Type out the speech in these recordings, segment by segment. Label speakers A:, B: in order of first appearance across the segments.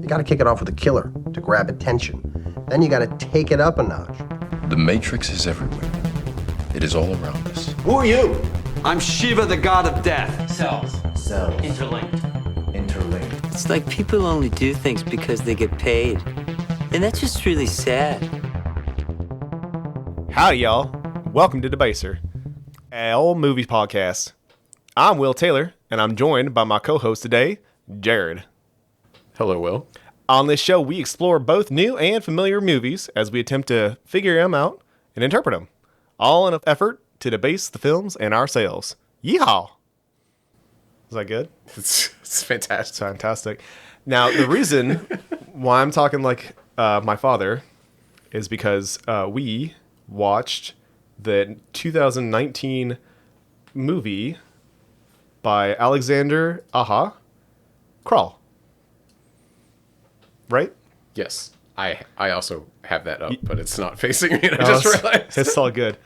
A: got to kick it off with a killer to grab attention. Then you got to take it up a notch.
B: The Matrix is everywhere. It is all around us.
C: Who are you?
D: I'm Shiva, the god of death.
E: Cells. Interlinked.
F: It's like people only do things because they get paid. And that's just really sad.
G: Howdy, y'all. Welcome to Debaser, a old movies podcast. I'm Will Taylor, and I'm joined by my co-host today, Jared.
H: Hello, Will.
G: On this show, we explore both new and familiar movies as we attempt to figure them out and interpret them, all in an effort to debase the films and ourselves. Yeehaw! Is that good?
H: It's fantastic.
G: It's fantastic. Now, the reason why I'm talking like my father is because we watched the 2019 movie by Alexander Crawl. Right?
H: Yes. I also have that up, but it's not facing me, and I just realized.
G: It's all good.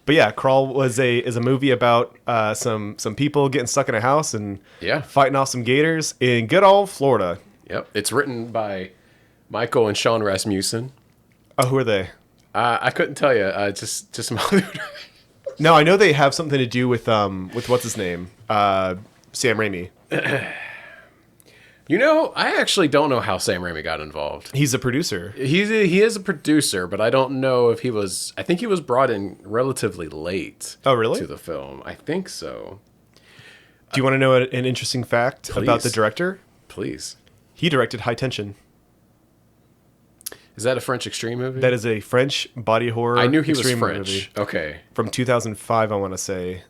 G: But yeah, Crawl is a movie about some people getting stuck in a house and fighting off some gators in good old Florida.
H: Yep. It's written by Michael and Sean Rasmussen.
G: Oh, who are they?
H: I couldn't tell you. Just some Hollywood.
G: No, I know they have something to do with what's his name? Sam Raimi.
H: You know, I actually don't know how Sam Raimi got involved.
G: He's a producer.
H: He is a producer, but I don't know if he was... I think he was brought in relatively late.
G: Oh, really?
H: To the film. I think so.
G: Do you want to know an interesting fact about the director?
H: Please.
G: He directed High Tension.
H: Is that a French extreme movie?
G: That is a French body horror.
H: I knew he was
G: extreme
H: French.
G: Movie
H: Okay.
G: From 2005, I want to say.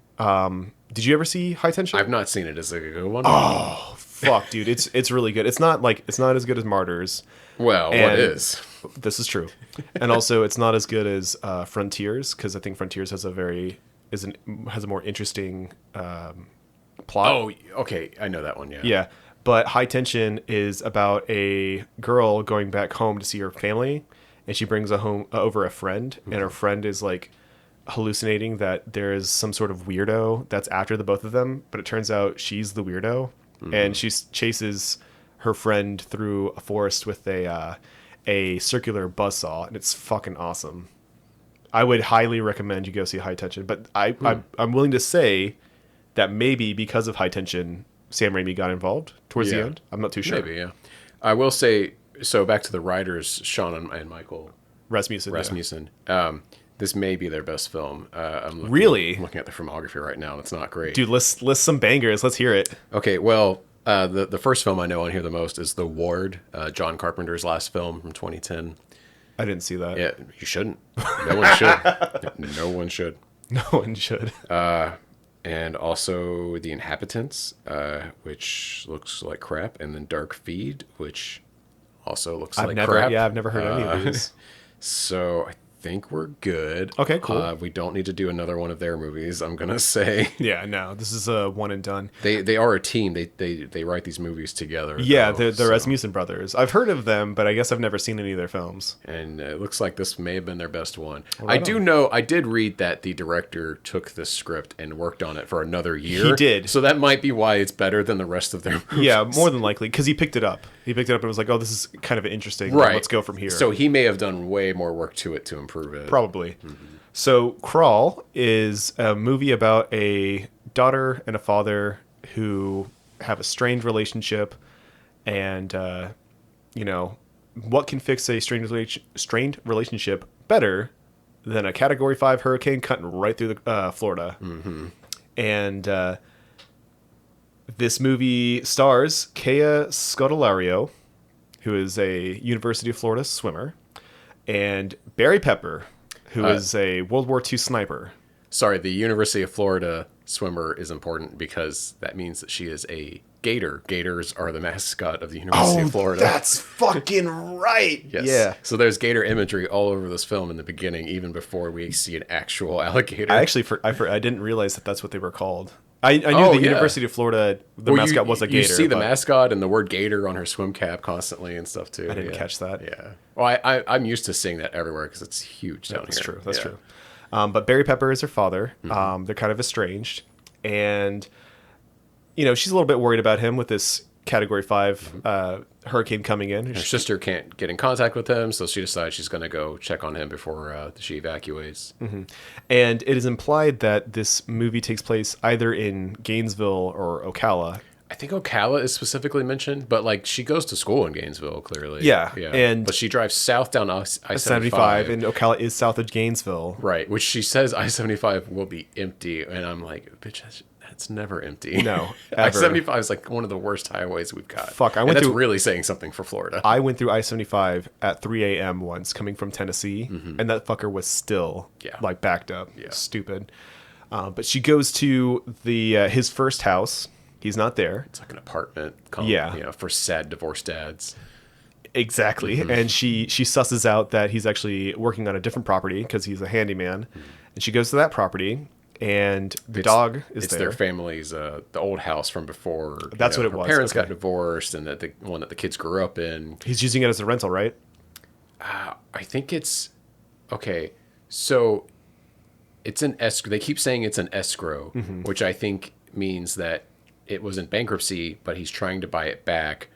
G: Did you ever see High Tension?
H: I've not seen it. Is it a good one?
G: Oh, fuck, dude. It's really good. It's not as good as Martyrs.
H: Well, what is?
G: This is true. And also, it's not as good as Frontiers, because I think Frontiers has a more interesting plot.
H: Oh, okay. I know that one, yeah.
G: Yeah. But High Tension is about a girl going back home to see her family, and she brings over a friend, and her friend is like hallucinating that there is some sort of weirdo that's after the both of them, but it turns out she's the weirdo, and she chases her friend through a forest with a circular buzzsaw, and it's fucking awesome. I would highly recommend you go see High Tension, but I'm willing to say that maybe because of High Tension, Sam Raimi got involved towards the end. I'm not too sure.
H: Maybe, yeah. I will say, so back to the writers, Sean and Michael Rasmussen. This may be their best film. I'm looking at the filmography right now. It's not great.
G: Dude, list some bangers. Let's hear it.
H: Okay, well, the first film I know on here the most is The Ward, John Carpenter's last film from 2010.
G: I didn't see that.
H: Yeah, you shouldn't. No one should. No one should.
G: No one should.
H: And also The Inhabitants, which looks like crap, and then Dark Feed, which also looks like crap.
G: Yeah, I've never heard any of these.
H: So I think we're good.
G: Okay, cool.
H: We don't need to do another one of their movies, I'm gonna say.
G: Yeah, no, this is a one and done.
H: They are a team. They write these movies together.
G: Yeah, the Rasmussen brothers. I've heard of them, but I guess I've never seen any of their films.
H: And it looks like this may have been their best one.
G: Right
H: I did read that the director took this script and worked on it for another year.
G: He did.
H: So that might be why it's better than the rest of their movies.
G: Yeah, more than likely, because he picked it up. He picked it up and was like, oh, this is kind of interesting.
H: Right.
G: Let's go from here.
H: So he may have done way more work to it to improve it.
G: Probably. So Crawl is a movie about a daughter and a father who have a strained relationship, and what can fix a strained relationship better than a Category 5 hurricane cutting right through the Florida? And this movie stars Kea Scodelario, who is a University of Florida swimmer, and Barry Pepper, who is a World War II sniper.
H: Sorry, the University of Florida swimmer is important because that means that she is a gator. Gators are the mascot of the University of Florida.
G: That's fucking right.
H: Yes.
G: Yeah.
H: So there's gator imagery all over this film in the beginning, even before we see an actual alligator.
G: I actually I didn't realize that that's what they were called. I knew the University of Florida, mascot was a gator.
H: You see the mascot and the word gator on her swim cap constantly and stuff too.
G: I didn't catch that.
H: Yeah. Well, I'm used to seeing that everywhere because it's huge down here.
G: That's true. That's true. But Barry Pepper is her father. They're kind of estranged, and she's a little bit worried about him with this Category 5 hurricane coming in.
H: Her sister can't get in contact with him, so she decides she's going to go check on him before she evacuates.
G: Mm-hmm. And it is implied that this movie takes place either in Gainesville or Ocala.
H: I think Ocala is specifically mentioned, but like she goes to school in Gainesville, clearly.
G: Yeah. And
H: but she drives south down I-75.
G: And Ocala is south of Gainesville.
H: Right, which she says I-75 will be empty. And I'm like, bitch, that's never empty.
G: No, ever.
H: I-75 is like one of the worst highways we've got.
G: Fuck,
H: that's really saying something for Florida.
G: I went through I-75 at 3 a.m. once coming from Tennessee, and that fucker was still like backed up.
H: Yeah.
G: Stupid. But she goes to his first house. He's not there.
H: It's like an apartment for sad divorced dads.
G: Exactly. And she susses out that he's actually working on a different property because he's a handyman. And she goes to that property, and the dog is there.
H: It's their family's, the old house from before.
G: That's what it was.
H: Parents got divorced, and the one that the kids grew up in.
G: He's using it as a rental, right?
H: I think it's... Okay, so it's an escrow. They keep saying it's an escrow, which I think means that it was in bankruptcy, but he's trying to buy it back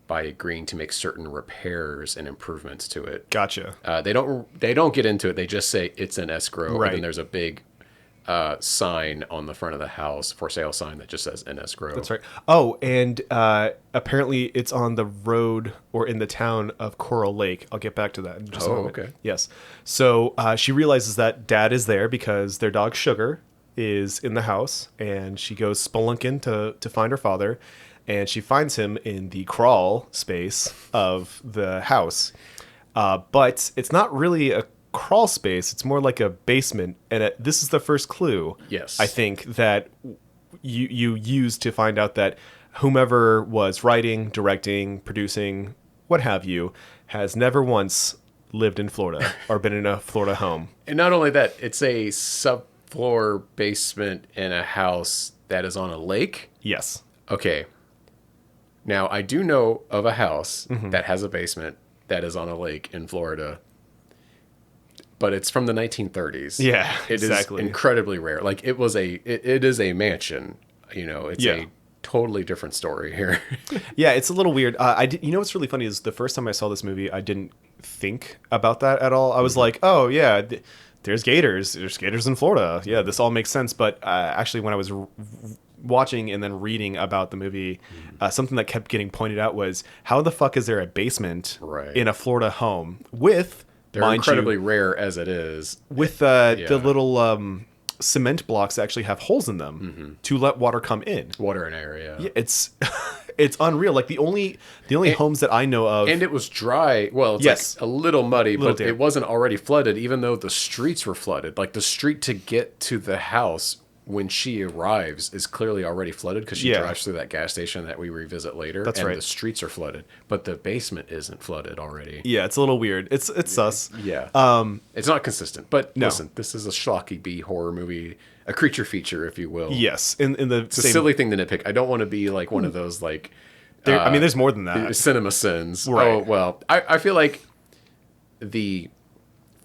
H: by agreeing to make certain repairs and improvements to it.
G: Gotcha.
H: They don't get into it. They just say it's an escrow,
G: right.
H: And then there's a big sign on the front of the house, for sale sign, that just says an escrow.
G: That's right. Oh, and apparently it's on the road or in the town of Coral Lake. I'll get back to that in just a moment.
H: Okay.
G: Yes. So she realizes that Dad is there because their dog Sugar is in the house, and she goes spelunking to find her father, and she finds him in the crawl space of the house. But it's not really a crawl space. It's more like a basement, and this is the first clue,
H: yes,
G: I think, that you use to find out that whomever was writing, directing, producing, what have you, has never once lived in Florida or been in a Florida home.
H: And not only that, it's a subfloor basement in a house that is on a lake.
G: Yes.
H: Okay. Now, I do know of a house that has a basement that is on a lake in Florida, but it's from the 1930s.
G: Yeah,
H: it
G: exactly.
H: is incredibly rare. Like it is a mansion. It's a totally different story here.
G: Yeah, it's a little weird. You know what's really funny is the first time I saw this movie, I didn't think about that at all. I was like, oh yeah, there's gators. There's gators in Florida. Yeah, this all makes sense. But actually, when I was watching and then reading about the movie, something that kept getting pointed out was, how the fuck is there a basement in a Florida home with...
H: They're incredibly rare as it is.
G: With the little cement blocks that actually have holes in them to let water come in.
H: Water and air, yeah.
G: It's it's unreal. Like the only homes that I know of,
H: and it was dry. Well, it's like a little muddy, but it wasn't already flooded. Even though the streets were flooded, like the street to get to the house when she arrives is clearly already flooded because she drives through that gas station that we revisit later.
G: That's right.
H: The streets are flooded, but the basement isn't flooded already.
G: Yeah, it's a little weird. It's sus.
H: Yeah. It's not consistent. But listen, this is a schlocky B horror movie, a creature feature, if you will.
G: Yes.
H: It's a silly thing to nitpick. I don't want to be like one of those like.
G: I mean, there's more than that.
H: Cinema sins.
G: Right.
H: Oh well, I feel like the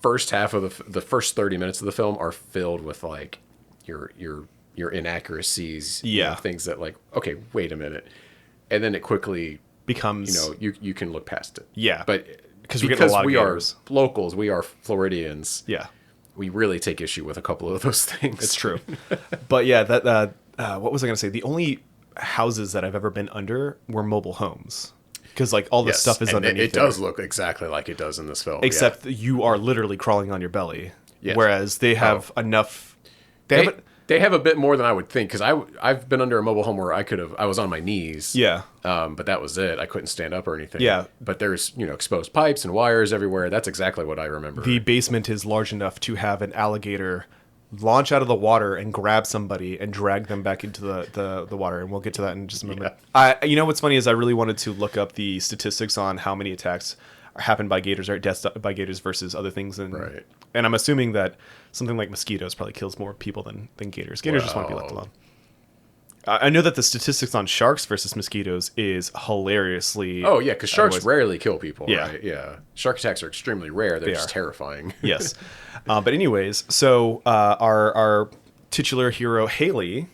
H: first half of the first 30 minutes of the film are filled with like your inaccuracies, things that like, okay, wait a minute, and then it quickly
G: becomes,
H: you can look past it.
G: Yeah,
H: but
G: because
H: we are locals, we are Floridians.
G: Yeah,
H: we really take issue with a couple of those things.
G: It's true. But yeah, that what was I going to say? The only houses that I've ever been under were mobile homes. Because like all this stuff is underneath.
H: It does look exactly like it does in this film.
G: Except you are literally crawling on your belly. Yes. Whereas they have enough.
H: They have a bit more than I would think, because I've been under a mobile home where I was on my knees.
G: Yeah.
H: But that was it. I couldn't stand up or anything.
G: Yeah.
H: But there's exposed pipes and wires everywhere. That's exactly what I remember.
G: The basement is large enough to have an alligator launch out of the water and grab somebody and drag them back into the water, and we'll get to that in just a moment. Yeah. What's funny is I really wanted to look up the statistics on how many attacks happen by gators or deaths by gators versus other things, and I'm assuming that something like mosquitoes probably kills more people than gators. Gators just want to be left alone. I know that the statistics on sharks versus mosquitoes is hilariously...
H: Oh, yeah, because sharks rarely kill people, right? Yeah. Shark attacks are extremely rare. They're just terrifying.
G: Yes. But anyways, so our titular hero, Haley,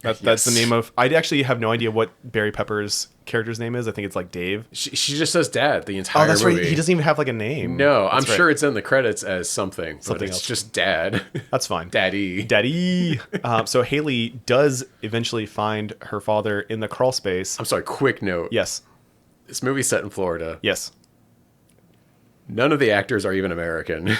G: that's the name of... I actually have no idea what Barry Pepper's character's name is. I think it's like Dave.
H: She just says dad the
G: Oh,
H: entire
G: that's
H: movie.
G: right. He doesn't even have like a name.
H: No, I'm
G: That's right.
H: sure it's in the credits as something but it's
G: else.
H: just dad.
G: That's fine.
H: Daddy.
G: So Haley does eventually find her father in the crawl space.
H: I'm sorry, quick note.
G: Yes.
H: This movie's set in Florida.
G: Yes.
H: None of the actors are even American.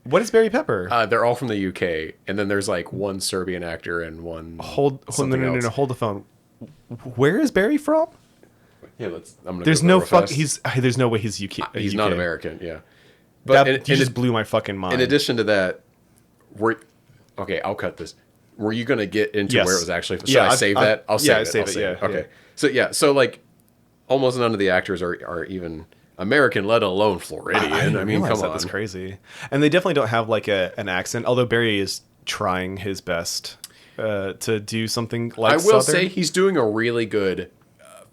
G: What is Barry Pepper?
H: They're all from the UK, and then there's like one Serbian actor and one
G: hold
H: something else.
G: hold the phone. Where is Barry from?
H: Yeah, I'm gonna
G: There's
H: Google
G: no
H: it real
G: fuck.
H: fast.
G: There's no way he's UK.
H: He's
G: UK.
H: not American. Yeah, but
G: You just blew my fucking mind.
H: in addition to that, okay, I'll cut this. Were you gonna get into
G: Yes.
H: where it was actually? Should
G: Yeah,
H: I save that? I'll save
G: yeah,
H: it.
G: save
H: I'll
G: it,
H: save it.
G: yeah,
H: Okay.
G: yeah.
H: So like, almost none of the actors are even American, let alone Floridian. I mean,
G: realize
H: come
G: that.
H: on.
G: That's crazy. And they definitely don't have like an accent. Although Barry is trying his best to do something like.
H: I will
G: Southern.
H: say he's doing a really good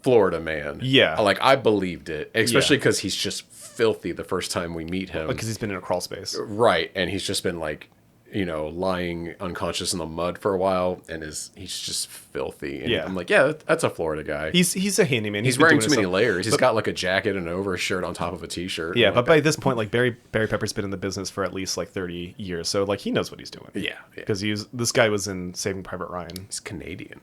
H: Florida man.
G: Yeah.
H: Like I believed it, especially because he's just filthy the first time we meet him.
G: because he's been in a crawl space.
H: Right, and he's just been like, lying unconscious in the mud for a while, and he's just filthy. And
G: Yeah.
H: I'm like, yeah, that's a Florida guy.
G: He's a handyman.
H: He's
G: been
H: wearing
G: doing
H: too many
G: stuff.
H: layers. He's got like a jacket and an overshirt on top of a t-shirt.
G: Yeah,
H: I'm
G: but
H: like,
G: by this point, like Barry Pepper's been in the business for at least like 30 years, so like he knows what he's doing.
H: Yeah.
G: Because this guy was in Saving Private Ryan.
H: he's Canadian.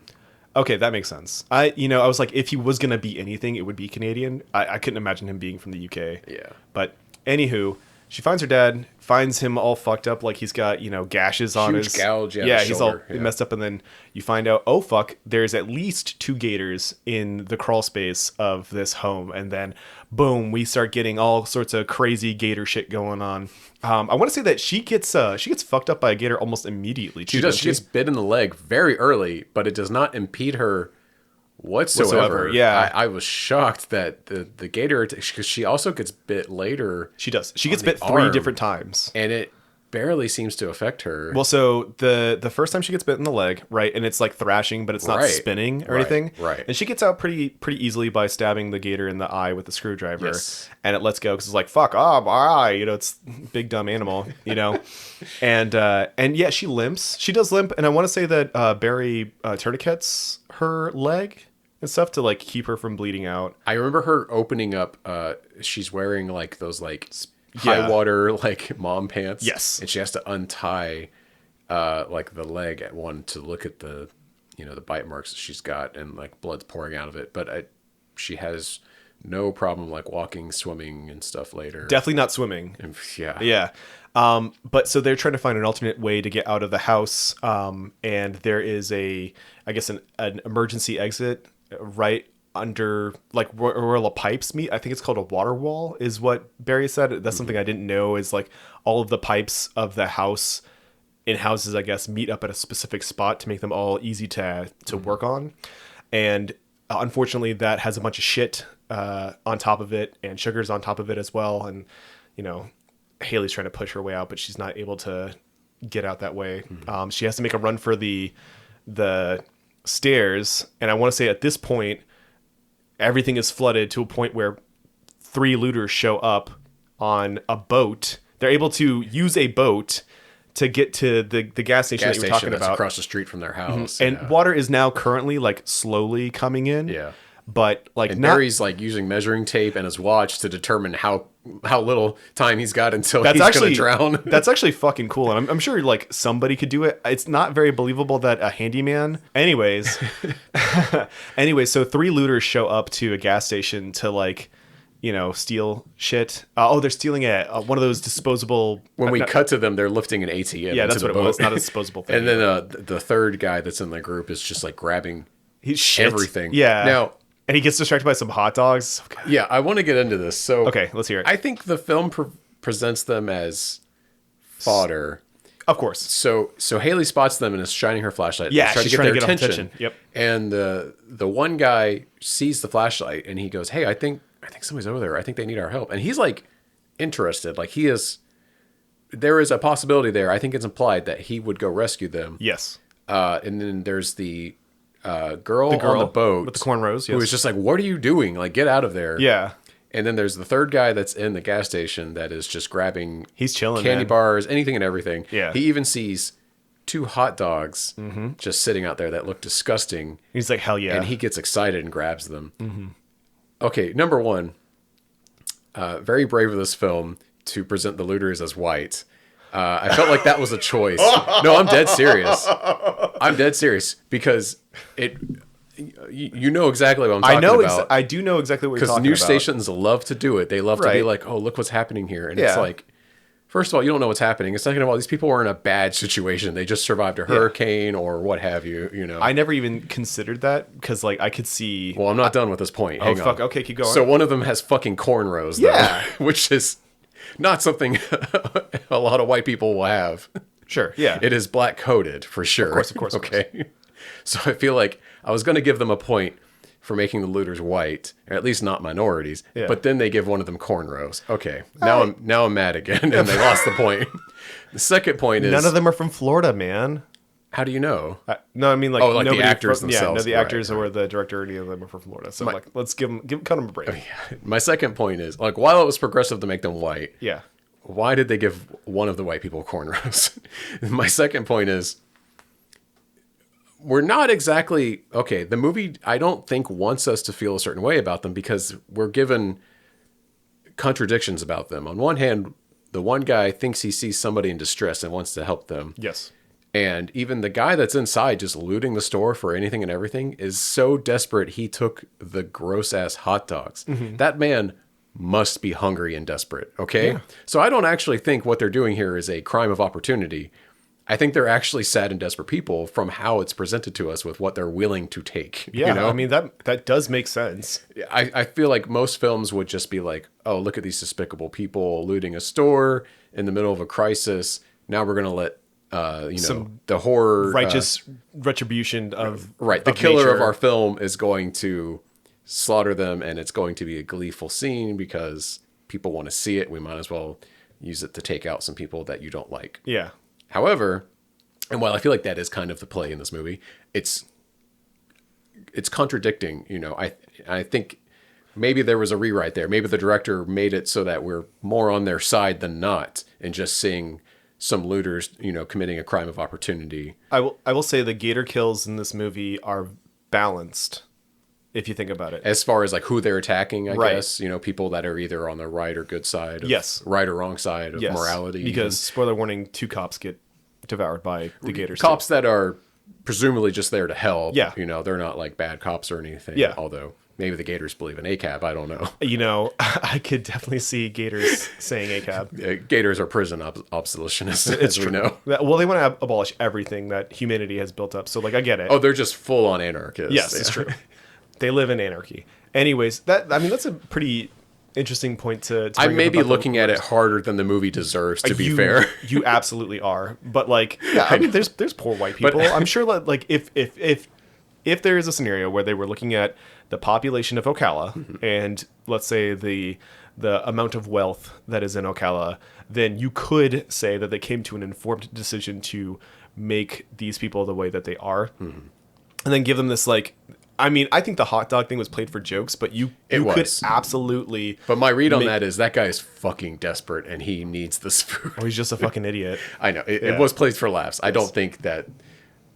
G: Okay, that makes sense. I was like, if he was gonna be anything, it would be Canadian. I couldn't imagine him being from the UK.
H: Yeah.
G: But anywho, she finds her dad, finds him all fucked up, like he's got gashes on
H: Huge
G: his
H: gouge, yeah,
G: yeah,
H: the
G: he's all
H: shoulder, yeah.
G: messed up, and then you find out, oh fuck, there's at least 2 gators in the crawl space of this home, and then boom, we start getting all sorts of crazy gator shit going on. I want to say that she gets fucked up by a gator almost immediately too.
H: She does.
G: doesn't
H: She gets bit in the leg very early, but it does not impede her whatsoever.
G: Yeah.
H: I was shocked that the gator, because she also gets bit later.
G: She does. She gets
H: the
G: bit 3
H: arm.
G: different times.
H: And it barely seems to affect her.
G: Well, so the first time she gets bit in the leg, right, and it's like thrashing, but it's not
H: Right.
G: spinning or
H: Right,
G: anything.
H: right.
G: And she gets out pretty easily by stabbing the gator in the eye with the screwdriver,
H: Yes.
G: and it lets go because it's like fuck off, my eye, it's big dumb animal, and yeah, she limps. She does limp, and I want to say that Barry tourniquets her leg and stuff to like keep her from bleeding out.
H: I remember her opening up. She's wearing like those like
G: Yeah.
H: high water like mom pants.
G: Yes.
H: And she has to untie like the leg at one to look at the the bite marks that she's got, and like blood's pouring out of it. But she has no problem like walking, swimming, and stuff later.
G: Definitely not swimming.
H: And, yeah.
G: Yeah. But so they're trying to find an alternate way to get out of the house. And there is I guess an emergency exit right under like where all the pipes meet. I think it's called a water wall is what Barry said. That's something I didn't know, is like all of the pipes of the house in houses, I guess, meet up at a specific spot to make them all easy to work on. And unfortunately that has a bunch of shit on top of it, and sugars on top of it as well. And, Haley's trying to push her way out, but she's not able to get out that way. She has to make a run for the stairs. And I want to say at this point, everything is flooded to a point where 3 looters show up on a boat. They're able to use a boat to get to the gas station
H: Gas
G: that you were
H: station
G: talking
H: that's
G: about.
H: across the street from their house.
G: And
H: yeah.
G: water is now currently like slowly coming in.
H: Yeah.
G: But like
H: And
G: not
H: Barry's like using measuring tape and his watch to determine how little time he's got until
G: that's
H: he's
G: actually
H: gonna drown.
G: That's actually fucking cool, and I'm sure like somebody could do it. It's not very believable that a handyman. Anyways, so 3 looters show up to a gas station to like, steal shit. They're stealing one of those disposable.
H: When we cut to them, they're lifting an ATM.
G: Yeah,
H: into
G: that's
H: the
G: what
H: boat.
G: it was. Not a disposable thing.
H: And then the third guy that's in the group is just like grabbing
G: He's shit.
H: everything.
G: Yeah.
H: Now,
G: and he gets distracted by some hot dogs. Okay,
H: yeah, I want to get into this. So
G: okay, let's hear it.
H: I think the film presents them as fodder.
G: Of course.
H: So Haley spots them and is shining her flashlight.
G: Yeah,
H: trying
G: she's
H: to get
G: trying
H: their
G: to get
H: attention.
G: Yep.
H: And the one guy sees the flashlight and he goes, "Hey, I think somebody's over there. I think they need our help." And he's like interested. Like there is a possibility there. I think it's implied that he would go rescue them.
G: Yes.
H: And then there's the girl on
G: girl
H: the boat
G: with the cornrows,
H: who
G: yes.
H: is just like, "What are you doing? Like, get out of there!"
G: Yeah.
H: And then there's the third guy that's in the gas station that is just grabbing
G: He's chilling,
H: candy
G: man.
H: bars, anything and everything.
G: Yeah.
H: He even sees 2 hot dogs just sitting out there that look disgusting.
G: He's like, hell yeah.
H: And he gets excited and grabs them. Okay, number one, very brave of this film to present the looters as white. I felt like that was a choice. No, I'm dead serious. I'm dead serious because you know exactly what I'm talking about.
G: I do know exactly what you're talking about.
H: Because news stations love to do it. They love to be like, oh, look what's happening here. And it's like, first of all, you don't know what's happening. And second of all, these people were in a bad situation. They just survived a hurricane or what have you, you know.
G: I never even considered that because, like, I could see...
H: Well, I'm not done with this point. Hang on.
G: Okay, keep going.
H: So one of them has fucking cornrows, though, which is not something a lot of white people will have.
G: Sure, yeah.
H: It is black-coded, for sure.
G: Of course.
H: Okay. So I feel like I was going to give them a point for making the looters white, or at least not minorities. Yeah. But then they give one of them cornrows. Okay, now I'm mad again, and they lost the point. The second point is
G: none of them are from Florida, man.
H: How do you know?
G: No, I mean like
H: the actors themselves.
G: Yeah, no, the actors or the director, any of them are from Florida. So like, let's cut them a break.
H: My second point is like, while it was progressive to make them white,
G: yeah,
H: why did they give one of the white people cornrows? My second point is, we're not exactly okay. The movie, I don't think, wants us to feel a certain way about them because we're given contradictions about them. On one hand, the one guy thinks he sees somebody in distress and wants to help them.
G: Yes.
H: And even the guy that's inside just looting the store for anything and everything is so desperate he took the gross ass hot dogs. Mm-hmm. That man must be hungry and desperate. Okay. Yeah. So I don't actually think what they're doing here is a crime of opportunity. I think they're actually sad and desperate people from how it's presented to us with what they're willing to take.
G: Yeah,
H: you know?
G: I mean, that does make sense.
H: I feel like most films would just be like, oh, look at these despicable people looting a store in the middle of a crisis. Now we're going to let, the horror...
G: Righteous retribution of
H: Right, the
G: of
H: killer
G: nature.
H: of our film is going to slaughter them, and it's going to be a gleeful scene because people want to see it. We might as well use it to take out some people that you don't like.
G: Yeah.
H: However, and while I feel like that is kind of the play in this movie, it's contradicting. You know, I think maybe there was a rewrite there. Maybe the director made it so that we're more on their side than not, and just seeing some looters, you know, committing a crime of opportunity.
G: I will say the gator kills in this movie are balanced, if you think about it.
H: As far as like who they're attacking, I guess, you know, people that are either on the right or good side, of, right or wrong side of morality.
G: Because spoiler warning, 2 cops get devoured by the gators.
H: Cops that are presumably just there to help.
G: Yeah,
H: you know, they're not like bad cops or anything.
G: Yeah,
H: although maybe the gators believe in ACAB. I don't know.
G: You know, I could definitely see gators saying ACAB.
H: Gators are prison obsoletionists,
G: it's
H: as
G: true.
H: we know.
G: Well, they want to abolish everything that humanity has built up. So, like, I get it.
H: Oh, they're just full on anarchists.
G: Yes, it's true. They live in anarchy. Anyways, that's a pretty interesting point to
H: I may be looking at it harder than the movie deserves, to be fair.
G: You absolutely are. But like, yeah, I mean, there's poor white people. I'm sure like if there is a scenario where they were looking at the population of Ocala and let's say the amount of wealth that is in Ocala, then you could say that they came to an informed decision to make these people the way that they are, and then give them this like. I mean, I think the hot dog thing was played for jokes, but you could absolutely...
H: But my read on that is that guy is fucking desperate and he needs this food.
G: Oh, he's just a fucking idiot.
H: I know. It was played for laughs. Yes. I don't think that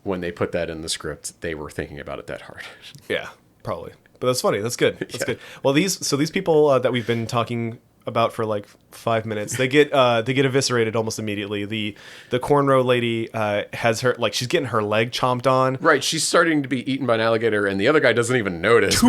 H: when they put that in the script, they were thinking about it that hard.
G: Yeah, probably. But that's funny. That's good. That's good. Well, these people that we've been talking about for like 5 minutes, they get eviscerated almost immediately. The cornrow lady has her, like, she's getting her leg chomped on.
H: Right, she's starting to be eaten by an alligator, and the other guy doesn't even notice.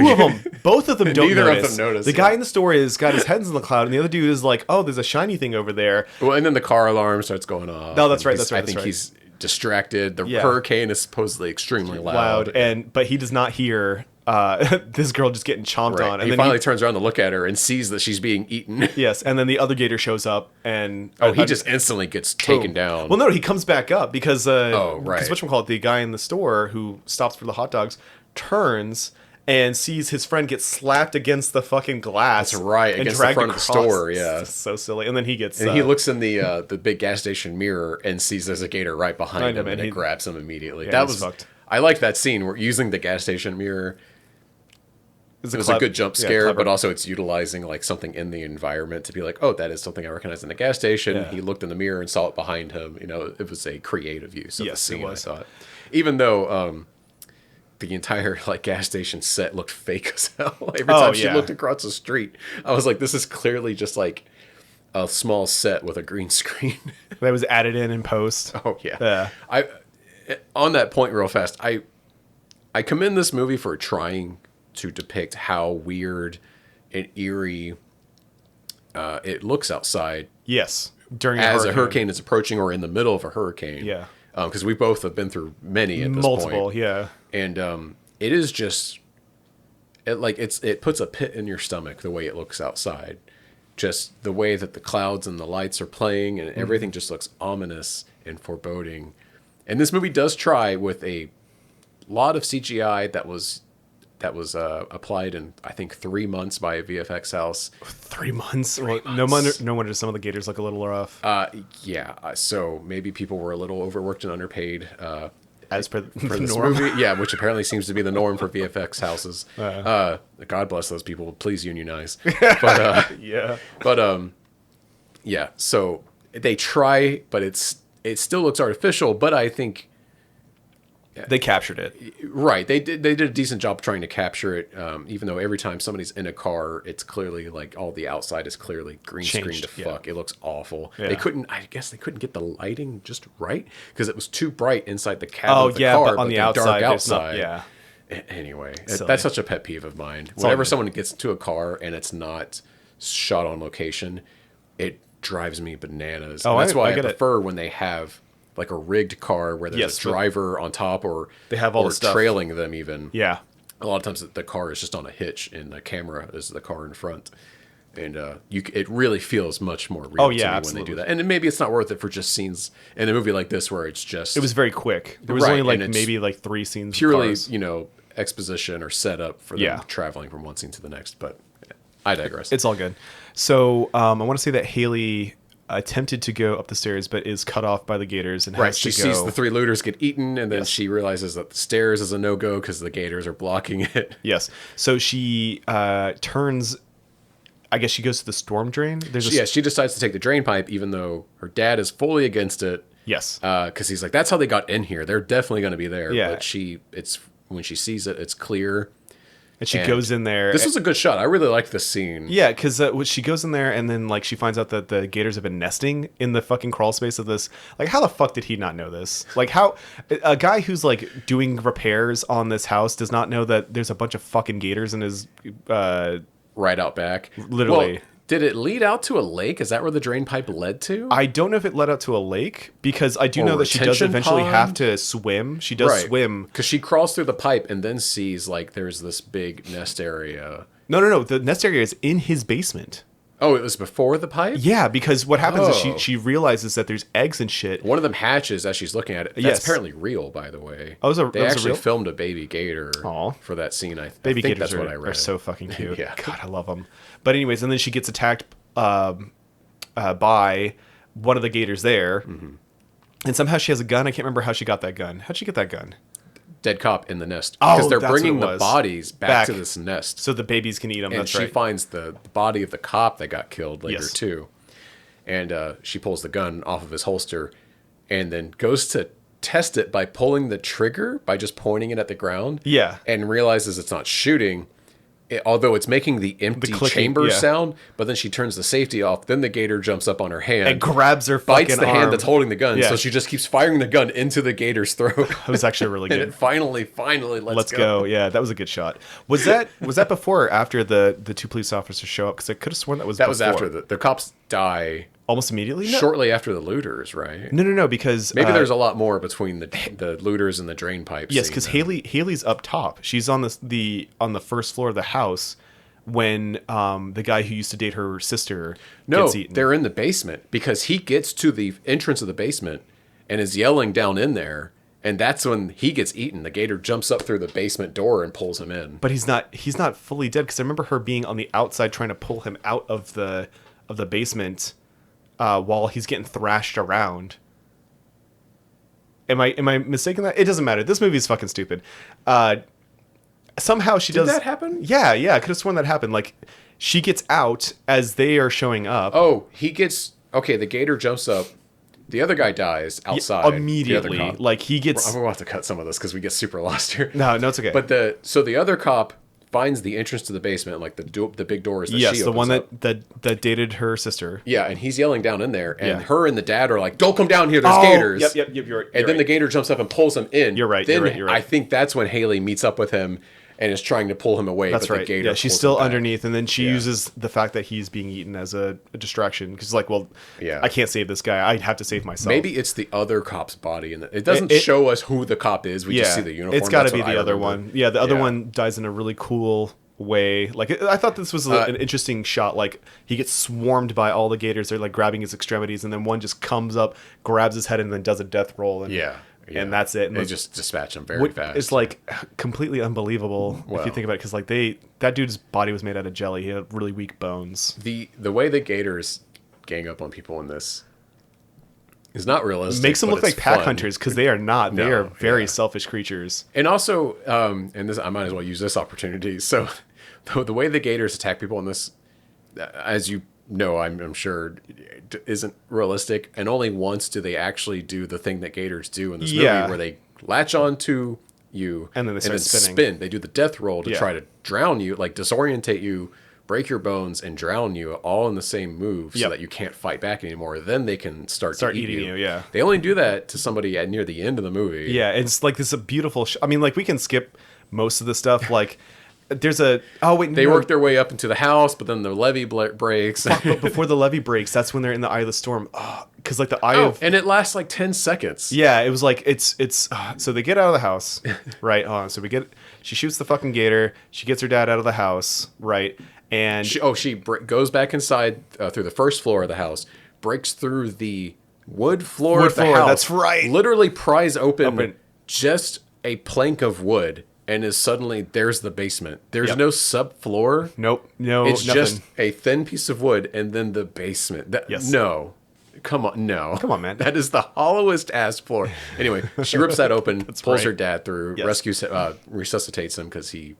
G: Both of them don't
H: Neither
G: notice.
H: of them notice.
G: The guy in the store is got his head's in the cloud, and the other dude is like, "Oh, there's a shiny thing over there."
H: Well, and then the car alarm starts going off.
G: No, that's right.
H: I think he's distracted. The hurricane is supposedly extremely loud,
G: but he does not hear this girl just getting chomped on. And
H: he finally turns around to look at her and sees that she's being eaten.
G: Yes, and then the other gator shows up and...
H: he just instantly gets taken down.
G: Well, no, he comes back up because... Because whatchamacallit, the guy in the store who stops for the hot dogs turns and sees his friend get slapped against the fucking glass.
H: That's right, against the front of the store, yeah.
G: It's so silly. And then he gets...
H: And he looks in the big gas station mirror and sees there's a gator right behind him, and it grabs him immediately.
G: Yeah,
H: that was fucked. I liked that scene where using the gas station mirror... It was a good jump scare,
G: clever.
H: but also it's utilizing like something in the environment to be like, oh, that is something I recognize in the gas station.
G: Yeah.
H: He looked in the mirror and saw it behind him. It was a creative use of the
G: Yes, it
H: scene,
G: was.
H: I thought. Even though the entire like gas station set looked fake as hell. Every time she looked across the street, I was like, this is clearly just like a small set with a green screen.
G: That was added in post.
H: Oh yeah. On that point real fast, I commend this movie for trying to depict how weird and eerie it looks outside
G: Yes, during
H: as a hurricane is approaching or in the middle of a hurricane.
G: Yeah.
H: Because we both have been through many at this
G: multiple.
H: point.
G: Yeah,
H: And it is just it puts a pit in your stomach the way it looks outside. Just the way that the clouds and the lights are playing and everything just looks ominous and foreboding. And this movie does try with a lot of CGI that was applied in I think 3 months by a VFX house.
G: 3 months. Well,
H: months.
G: No wonder some of the gators look a little rough.
H: So maybe people were a little overworked and underpaid.
G: As per
H: For
G: the
H: this
G: norm.
H: movie, yeah, which apparently seems to be the norm for VFX houses. God bless those people. Please unionize. But
G: Yeah.
H: yeah. So they try, but it still looks artificial. But I think
G: They captured it.
H: right, they did a decent job trying to capture it. Even though every time somebody's in a car, it's clearly like all the outside is clearly green screen
G: Changed,
H: to
G: yeah.
H: fuck. It looks awful.
G: Yeah.
H: I guess they couldn't get the lighting just right because it was too bright inside the cab
G: Oh
H: of the
G: yeah,
H: car,
G: but on the
H: then
G: outside,
H: dark
G: there's not.
H: outside.
G: Yeah.
H: Anyway,
G: Silly.
H: that's such a pet peeve of mine.
G: all
H: Whenever
G: good.
H: someone gets into a car and it's not shot on location, it drives me bananas.
G: Oh,
H: And that's why I
G: get it.
H: prefer when they have like a rigged car where there's
G: Yes,
H: a driver on top or
G: They have all
H: or
G: the stuff.
H: trailing them even.
G: Yeah.
H: A lot of times the car is just on a hitch and the camera is the car in front. And it really feels much more real
G: Oh,
H: to
G: yeah,
H: me
G: absolutely.
H: when they do that. And maybe it's not worth it for just scenes in a movie like this where it's just
G: It was very quick. There was
H: Right,
G: only like
H: and it's
G: maybe like 3 scenes. with
H: purely,
G: cars.
H: exposition or setup for them
G: Yeah.
H: traveling from one scene to the next. But I digress.
G: It's all good. So I want to say that Haley attempted to go up the stairs, but is cut off by the gators and
H: right.
G: has
H: She
G: to go.
H: sees the 3 looters get eaten, and then
G: Yes.
H: she realizes that the stairs is a no-go because the gators are blocking it.
G: Yes. So she turns. I guess she goes to the storm drain. There's a
H: She decides to take the drain pipe, even though her dad is fully against it.
G: Yes.
H: Because he's like, that's how they got in here. They're definitely going to be there.
G: Yeah.
H: But it's when she sees it, it's clear.
G: And she
H: And
G: goes in there.
H: This was a good shot. I really liked this scene.
G: Yeah, because she goes in there and then like she finds out that the gators have been nesting in the fucking crawl space of this. Like, how the fuck did he not know this? Like, how a guy who's like doing repairs on this house does not know that there's a bunch of fucking gators in his.
H: Right out back.
G: Literally.
H: Well, did it lead out to a lake? Is that where the drain pipe led to?
G: I don't know if it led out to a lake because I do
H: Or
G: know that she does
H: retention
G: eventually
H: pond?
G: have to swim. She does swim.
H: Because she crawls through the pipe and then sees like there's this big nest area.
G: No. The nest area is in his basement.
H: Oh, it was before the pipe?
G: Yeah, because what happens is
H: Oh.
G: she realizes that there's eggs and shit.
H: One of them hatches as she's looking at it. That's
G: Yes.
H: apparently real, by the way.
G: Oh,
H: they
G: that was a
H: actually
G: real?
H: filmed a baby gator
G: Aw.
H: for that scene. I
G: Baby
H: think
G: gators
H: that's what I
G: are
H: read.
G: so fucking cute.
H: Yeah.
G: God, I love them. But anyways, and then she gets attacked by one of the gators there.
H: Mm-hmm.
G: And somehow she has a gun. I can't remember how she got that gun. How'd she get that gun?
H: Dead cop in the nest.
G: Oh,
H: Because they're
G: that's what
H: bringing
G: it
H: the
G: was.
H: bodies back
G: Back.
H: to this nest.
G: So the babies can eat them.
H: And
G: That's
H: she
G: right.
H: finds the body of the cop that got killed later,
G: Yes.
H: too. And she pulls the gun off of his holster and then goes to test it by pulling the trigger, by just pointing it at the ground.
G: Yeah.
H: And realizes it's not shooting, although it's making the empty
G: clicking,
H: chamber
G: yeah.
H: sound. But then she turns the safety off. Then the gator jumps up on her hand.
G: And grabs her
H: bites
G: fucking
H: the
G: arm.
H: hand that's holding the gun.
G: Yeah.
H: So she just keeps firing the gun into the gator's throat.
G: That was actually really
H: And
G: good.
H: it finally
G: Let's go. Yeah, that was a good shot. Was that before or after the 2 police officers show up? Because I could have sworn that was
H: That was after the cops die
G: almost immediately. No.
H: shortly after the looters, right?
G: No. Because
H: Maybe there's a lot more between the looters and the drain pipes.
G: yes, because Haley's up top. She's on on the first floor of the house when the guy who used to date her sister gets eaten.
H: they're in the basement because he gets to the entrance of the basement and is yelling down in there, and that's when he gets eaten. The gator jumps up through the basement door and pulls him in.
G: But he's not fully dead because I remember her being on the outside trying to pull him out of the basement while he's getting thrashed around. Am I mistaken that? It doesn't matter. This movie is fucking stupid. somehow she does.
H: Did that happen?
G: Yeah, I could have sworn that happened. Like, she gets out as they are showing up.
H: Oh, he gets okay. The gator jumps up. The other guy dies outside
G: immediately.
H: The other cop.
G: Like, he gets.
H: I'm gonna have to cut some of this because we get super lost here.
G: No, it's okay.
H: But the other cop finds the entrance to the basement, like the big doors. That
G: yes,
H: she
G: the one
H: opens
G: that dated her sister.
H: Yeah, and he's yelling down in there, and
G: Yeah.
H: her and the dad are like, "Don't come down here. There's gators."
G: Yep. You're right.
H: And then the gator jumps up and pulls him in.
G: You're right,
H: Then
G: you're right.
H: I think that's when Haley meets up with him and is trying to pull him away.
G: That's
H: but
G: right.
H: The gator
G: Yeah, she's
H: pulls
G: still
H: him back.
G: underneath, and then she
H: Yeah.
G: uses the fact that he's being eaten as a distraction because, like, well,
H: Yeah.
G: I can't save this guy. I have to save myself.
H: Maybe it's the other cop's body, and it doesn't
G: It-
H: show us who the cop is. We just see the uniform.
G: It's got to
H: That's
G: be
H: what I
G: the other
H: remember.
G: one. Yeah, the other
H: Yeah.
G: one dies in a really cool way. Like, I thought this was an interesting shot. Like, he gets swarmed by all the gators. They're like grabbing his extremities, and then one just comes up, grabs his head, and then does a death roll. And,
H: Yeah.
G: and that's it. And
H: They
G: those-
H: just dispatch him very fast.
G: It's like completely unbelievable if
H: Well.
G: you think about it, because like that dude's body was made out of jelly. He had really weak bones.
H: the way the gators gang up on people in this is not realistic.
G: Makes them
H: but
G: look like
H: it's
G: pack
H: fun.
G: hunters because they are not. They
H: No,
G: are very
H: yeah.
G: selfish creatures.
H: And also, and this I might as well use this opportunity. So, the way the gators attack people in this, as you know, I'm sure, isn't realistic. And only once do they actually do the thing that gators do in this movie,
G: Yeah.
H: where they latch onto you
G: And then they start spinning.
H: spin. They do the death roll to
G: Yeah.
H: try to drown you, like disorientate you, break your bones, and drown you all in the same move, so
G: Yep.
H: that you can't fight back anymore. Then they can start to eat
G: eating you, yeah.
H: They only do that to somebody at near the end of the movie.
G: Yeah, it's like this a beautiful. I mean, like we can skip most of the stuff. Like there's a
H: They work their way up into the house, but then the levee breaks.
G: But before the levee breaks, that's when they're in the eye of the storm. Because like the eye of
H: and it lasts like 10 seconds.
G: yeah, it was like it's so they get out of the house, right? Hold on. So she shoots the fucking gator. She gets her dad out of the house, right? And
H: She goes back inside through the first floor of the house, breaks through the wood floor
G: Wood
H: of the
G: floor,
H: house.
G: that's right.
H: Literally pries open
G: Open.
H: just a plank of wood, and is suddenly there's the basement. There's
G: Yep.
H: no subfloor.
G: nope, no,
H: It's
G: nothing.
H: just a thin piece of wood, and then the basement.
G: Yes.
H: No. Come on, no.
G: Come on, man.
H: That is the hollowest ass floor. Anyway, she rips that open, pulls
G: right.
H: her dad through,
G: Yes.
H: rescues, resuscitates him because he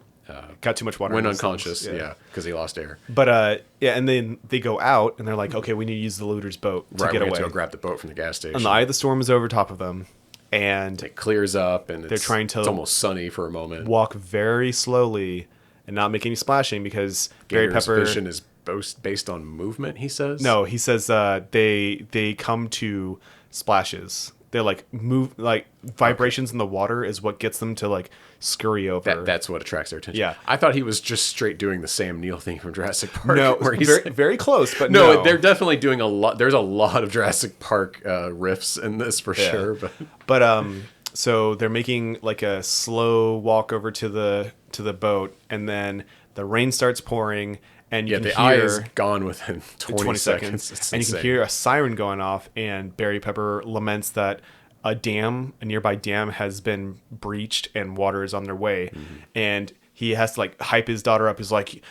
G: Got too much water.
H: went
G: in his lungs.
H: unconscious. Yeah, because he lost air.
G: But yeah, and then they go out and they're like, okay, we need to use the looter's boat to
H: Right,
G: get
H: we
G: away.
H: have to go grab the boat from the gas station.
G: And the eye of the storm is over top of them, and
H: It clears up, and
G: They're trying to
H: it's almost sunny for a moment.
G: walk very slowly and not make any splashing because Barry
H: Gator's
G: Pepper.
H: vision is based on movement, he says.
G: No, he says they come to splashes. They're like move like vibrations in the water is what gets them to like scurry over.
H: That's what attracts their attention.
G: Yeah.
H: I thought he was just straight doing the Sam Neill thing from Jurassic Park.
G: no,
H: where he's
G: very, very close, but
H: no,
G: no,
H: they're definitely doing a lot. There's a lot of Jurassic Park riffs in this for sure.
G: But so they're making like a slow walk over to the boat, and then the rain starts pouring, and you
H: Yeah,
G: can
H: the eye
G: hear
H: is gone within 20 seconds. It's
G: and you can
H: insane.
G: hear a siren going off, and Barry Pepper laments that a nearby dam has been breached and water is on their way, and he has to like hype his daughter up. He's like,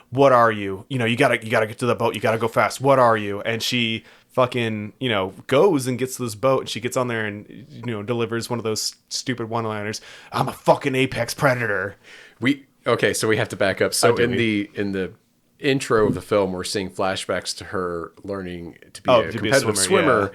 G: "What are you? You gotta get to the boat. You gotta go fast. What are you?" And she fucking goes and gets to this boat, and she gets on there and delivers one of those stupid one-liners. I'm a fucking apex predator.
H: Okay, so we have to back up. So
G: do
H: in
G: we?
H: the intro of the film, we're seeing flashbacks to her learning to be
G: Oh,
H: a
G: to be a
H: competitive
G: swimmer,
H: swimmer,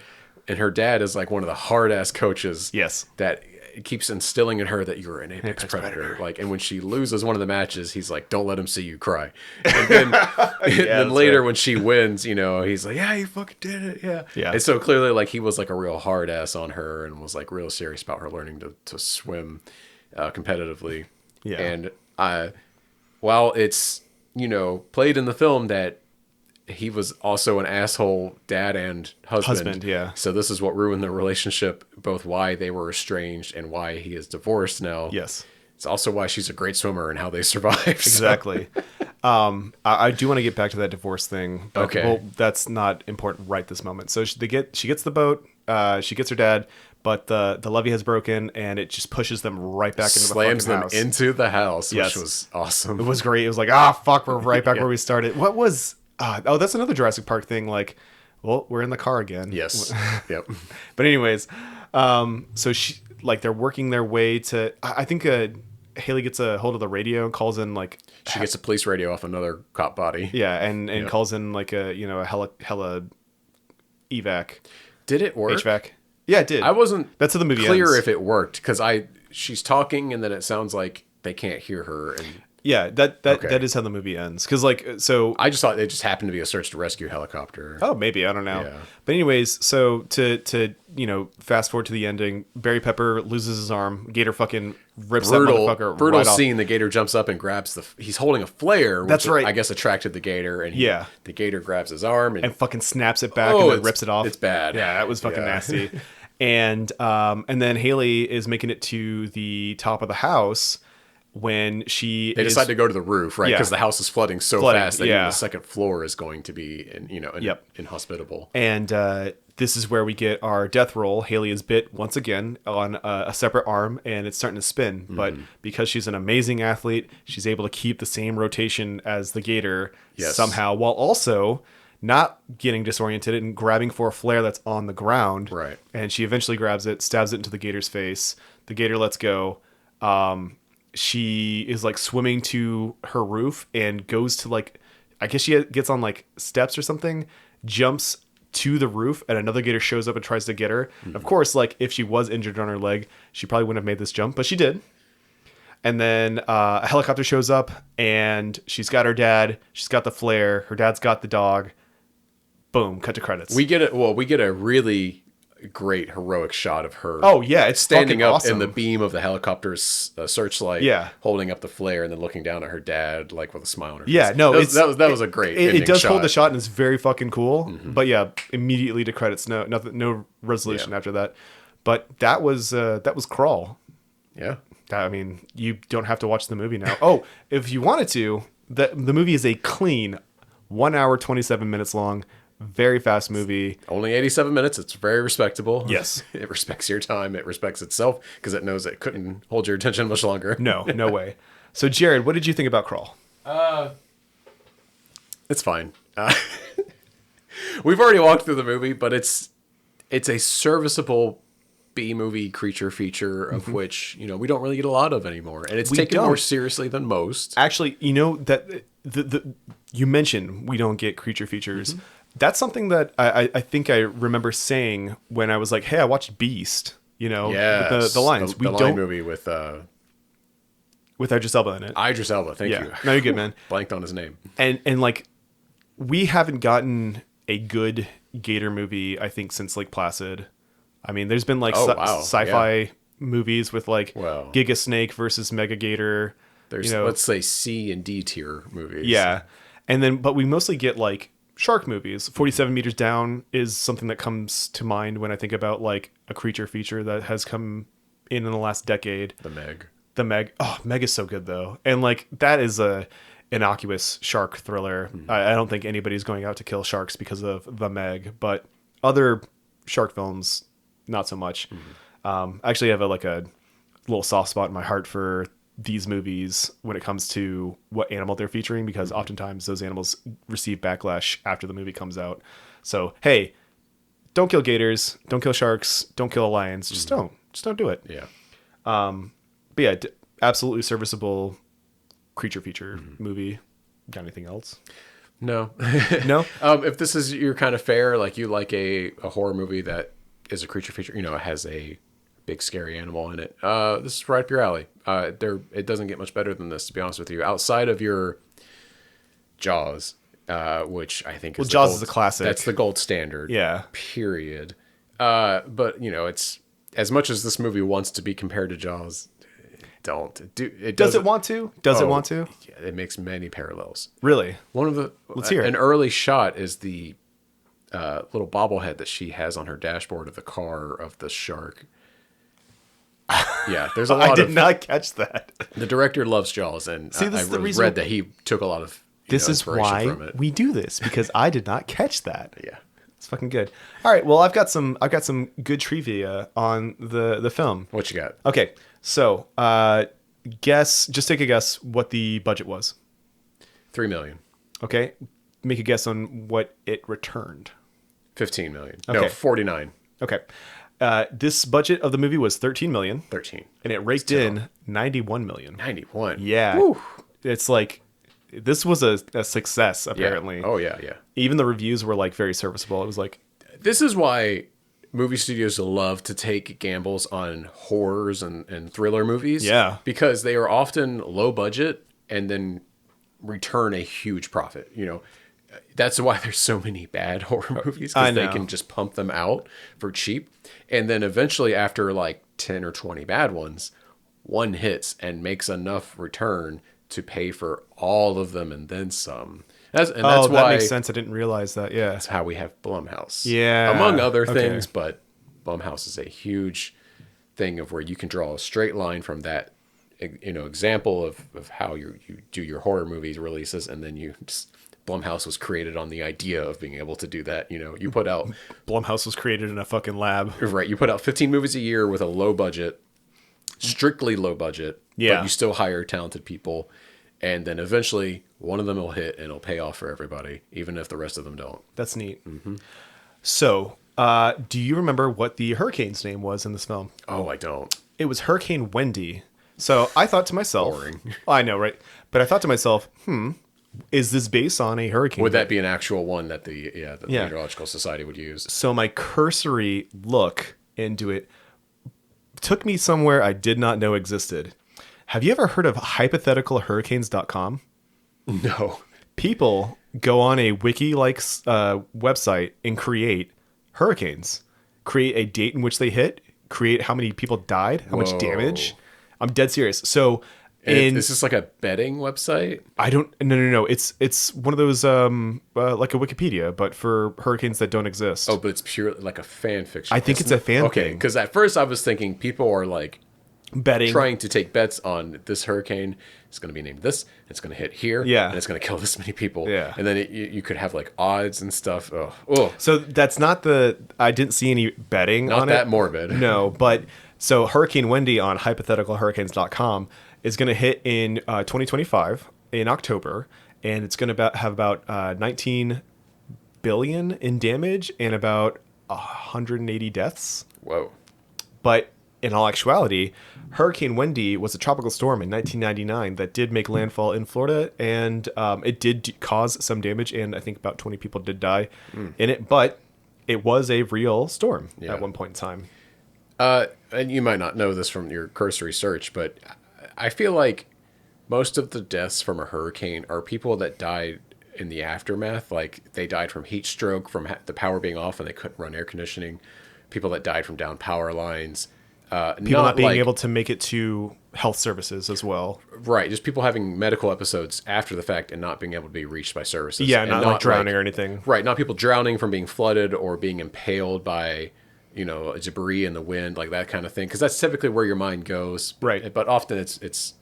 H: and her dad is like one of the hard ass coaches.
G: Yes.
H: that keeps instilling in her that you're an apex predator. Like, and when she loses one of the matches, he's like, "Don't let him see you cry." And then, and then
G: that's
H: later
G: right.
H: when she wins, he's like, "Yeah, you fucking did it, yeah."
G: Yeah.
H: And so clearly, like, he was like a real hard ass on her and was like real serious about her learning to swim competitively.
G: Yeah.
H: And while it's played in the film that he was also an asshole dad and husband.
G: Yeah.
H: So this is what ruined their relationship, both why they were estranged and why he is divorced now.
G: Yes.
H: It's also why she's a great swimmer and how they survived. So-
G: Exactly. I do want to get back to that divorce thing, but
H: Okay.
G: that's not important right this moment. So she gets the boat, she gets her dad, but the levee has broken and it just pushes them right back into
H: slams
G: the fucking
H: them
G: house.
H: into the house,
G: Yes.
H: which was awesome.
G: It was great. It was like, fuck, we're right back where we started. What was? That's another Jurassic Park thing. Like, well, we're in the car again.
H: Yes. Yep.
G: But anyways, so they're working their way to. I think Haley gets a hold of the radio and calls in like
H: She gets a police radio off another cop body.
G: yeah, and calls in like a a hella evac
H: Did it work?
G: HVAC. Yeah, it did.
H: I wasn't
G: That's how the movie
H: clear
G: ends.
H: if it worked because she's talking and then it sounds like they can't hear her and
G: Yeah, that
H: Okay.
G: is how the movie ends. Because like so.
H: I just thought it just happened to be a search and rescue helicopter.
G: Oh, maybe I don't know.
H: Yeah.
G: But anyways, so to fast forward to the ending, Barry Pepper loses his arm. Gator fucking rips that motherfucker
H: Brutal
G: right off.
H: scene. The gator jumps up and grabs he's holding a flare. Which
G: That's right.
H: I guess attracted the gator, and
G: Yeah.
H: the gator grabs his arm
G: And fucking snaps it back
H: Oh,
G: and then
H: it's-
G: rips it off.
H: it's bad.
G: Yeah, that was fucking
H: Yeah.
G: nasty. And then Haley is making it to the top of the house when
H: they decide to go to the roof, right?
G: Yeah.
H: Because the house is flooding so
G: Flooding,
H: fast that
G: yeah.
H: even the second floor is going to be,
G: Yep.
H: inhospitable.
G: And this is where we get our death roll. Haley is bit once again on a separate arm, and it's starting to spin. But because she's an amazing athlete, she's able to keep the same rotation as the gator
H: Yes.
G: somehow, while also not getting disoriented and grabbing for a flare that's on the ground.
H: Right.
G: And she eventually grabs it, stabs it into the gator's face. The gator lets go. She is like swimming to her roof and goes to like, I guess she gets on like steps or something, jumps to the roof, and another gator shows up and tries to get her. Of course, like if she was injured on her leg, she probably wouldn't have made this jump, but she did. And then a helicopter shows up and she's got her dad. She's got the flare. Her dad's got the dog. Boom, cut to credits.
H: We get a really great heroic shot of her.
G: Oh, yeah, it's
H: standing
G: fucking
H: up
G: awesome.
H: in the beam of the helicopter's searchment,
G: Yeah.
H: holding up the flare and then looking down at her dad like with a smile on her
G: Yeah,
H: face.
G: no,
H: that was a great.
G: It
H: ending
G: does
H: shot.
G: hold the shot and it's very fucking cool. But yeah, immediately to credits. No resolution
H: Yeah.
G: after that. But that was Crawl.
H: Yeah.
G: I mean, you don't have to watch the movie now. Oh, if you wanted to, the movie is a clean 1 hour 27 minutes long. Very fast movie.
H: Only 87 minutes. It's very respectable.
G: Yes.
H: It respects your time. It respects itself because it knows it couldn't hold your attention much longer.
G: No way. So, Jared, what did you think about Crawl?
H: It's fine. We've already walked through the movie, but it's a serviceable B-movie creature feature of which, we don't really get a lot of anymore. And it's
G: We
H: taken more
G: don't.
H: seriously than most.
G: Actually, that you mentioned we don't get creature features. That's something that I think I remember saying when I was like, hey, I watched Beast,
H: Yes.
G: the lions.
H: The Lion movie with
G: Idris Elba in it.
H: Idris Elba. Thank you.
G: No, you're good, man.
H: Blanked on his name.
G: And like, we haven't gotten a good Gator movie, I think, since Lake Placid. I mean, there's been like
H: wow.
G: sci-fi movies with like
H: Wow.
G: Giga Snake versus Mega Gator.
H: There's, let's say, C and D tier movies.
G: Yeah. And then, but we mostly get like shark movies. 47 Meters Down is something that comes to mind when I think about like a creature feature that has come in the last decade.
H: The Meg.
G: The Meg. Oh, Meg is so good though. And like, that is a innocuous shark thriller. I don't think anybody's going out to kill sharks because of The Meg, but other shark films, not so much. I actually have a little soft spot in my heart for these movies when it comes to what animal they're featuring, because oftentimes those animals receive backlash after the movie comes out. So, hey, don't kill gators, don't kill sharks, don't kill lions. Just don't do it.
H: Yeah.
G: But yeah, absolutely serviceable creature feature movie. Got anything else?
H: No.
G: No?
H: If this is your kind of fare, like you like a horror movie that is a creature feature, it has a big scary animal in it. This is right up your alley. It doesn't get much better than this, to be honest with you. Outside of your Jaws, which I think is
G: Jaws is a classic.
H: That's the gold standard.
G: Yeah.
H: Period. But it's as much as this movie wants to be compared to Jaws. Does
G: it want to? Does it want to?
H: Yeah, it makes many parallels.
G: Really?
H: One of the
G: Let's hear it.
H: An early shot is the little bobblehead that she has on her dashboard of the car of the shark. Yeah, there's a lot
G: I did not catch that.
H: The director loves Jaws, and
G: See, this
H: I
G: is the
H: really
G: reason-
H: read that he took a lot of
G: This is
H: inspiration
G: why
H: from it.
G: we do this, because I did not catch that.
H: Yeah.
G: It's fucking good. All right, well, I've got some good trivia on the film.
H: What you got?
G: Okay, so just take a guess what the budget was.
H: $3 million.
G: Okay, make a guess on what it returned.
H: $15 million.
G: Okay.
H: No, 49.
G: Okay, This budget of the movie was 13 million,
H: 13.
G: and it raked in 91 million.
H: 91.
G: Yeah,
H: Whew.
G: it's like this was a success
H: Yeah.
G: apparently.
H: Oh, yeah, yeah.
G: Even the reviews were like very serviceable. It was like,
H: This is why movie studios love to take gambles on horrors and thriller movies.
G: Yeah.
H: Because they are often low budget and then return a huge profit. You know, that's why there's so many bad horror movies,
G: I
H: because they
G: know.
H: can just pump them out for cheap. And then eventually, after like 10 or 20 bad ones, one hits and makes enough return to pay for all of them and then some. That's
G: that
H: why
G: makes sense. I didn't realize that. Yeah.
H: that's how we have Blumhouse.
G: Yeah,
H: Among other
G: okay.
H: things, but Blumhouse is a huge thing of where you can draw a straight line from that, you know, example of how you do your horror movies releases, and then you just, Blumhouse was created on the idea of being able to do that. You know, you put out,
G: Blumhouse was created in a fucking lab.
H: right, you put out 15 movies a year with a low budget, strictly low budget,
G: Yeah.
H: but you still hire talented people, and then eventually one of them will hit and it'll pay off for everybody, even if the rest of them don't.
G: That's neat.
H: Mm-hmm.
G: So, do you remember what the hurricane's name was in this film?
H: Oh, I don't.
G: It was Hurricane Wendy. So I thought to myself,
H: Boring.
G: I know, right? But I thought to myself, is this based on a hurricane?
H: Would that be an actual one that the
G: Yeah.
H: Meteorological Society would use?
G: So my cursory look into it took me somewhere I did not know existed. Have you ever heard of hypotheticalhurricanes.com?
H: No.
G: People go on a wiki-like website and create hurricanes, create a date in which they hit, create how many people died, how much
H: Whoa.
G: damage. I'm dead serious. So
H: And is this like a betting website?
G: I don't. No. It's one of those like a Wikipedia, but for hurricanes that don't exist.
H: Oh, but it's purely like a fan fiction.
G: I think it's a fan
H: Okay,
G: thing.
H: because at first I was thinking people are like
G: Betting.
H: trying to take bets on this hurricane. It's going to be named this. It's going to hit here.
G: Yeah.
H: And it's going to kill this many people.
G: Yeah.
H: And then you could have like odds and stuff. Oh,
G: So that's not the. I didn't see any betting
H: not
G: on
H: that
G: it.
H: morbid.
G: No, but so Hurricane Wendy on hypotheticalhurricanes.com is going to hit in 2025 in October, and it's going to have about 19 billion in damage and about 180 deaths.
H: Whoa.
G: But in all actuality, Hurricane Wendy was a tropical storm in 1999 that did make landfall in Florida, and it did cause some damage, and I think about 20 people did die in it. But it was a real storm at one point in time.
H: And you might not know this from your cursory search, but I feel like most of the deaths from a hurricane are people that died in the aftermath. Like they died from heat stroke, from the power being off and they couldn't run air conditioning. People that died from down power lines.
G: People not being able to make it to health services as well.
H: Right, just people having medical episodes after the fact and not being able to be reached by services.
G: Yeah,
H: And
G: not like drowning or anything.
H: Right, not people drowning from being flooded or being impaled by, debris in the wind, like that kind of thing. Because that's typically where your mind goes.
G: Right.
H: But often it's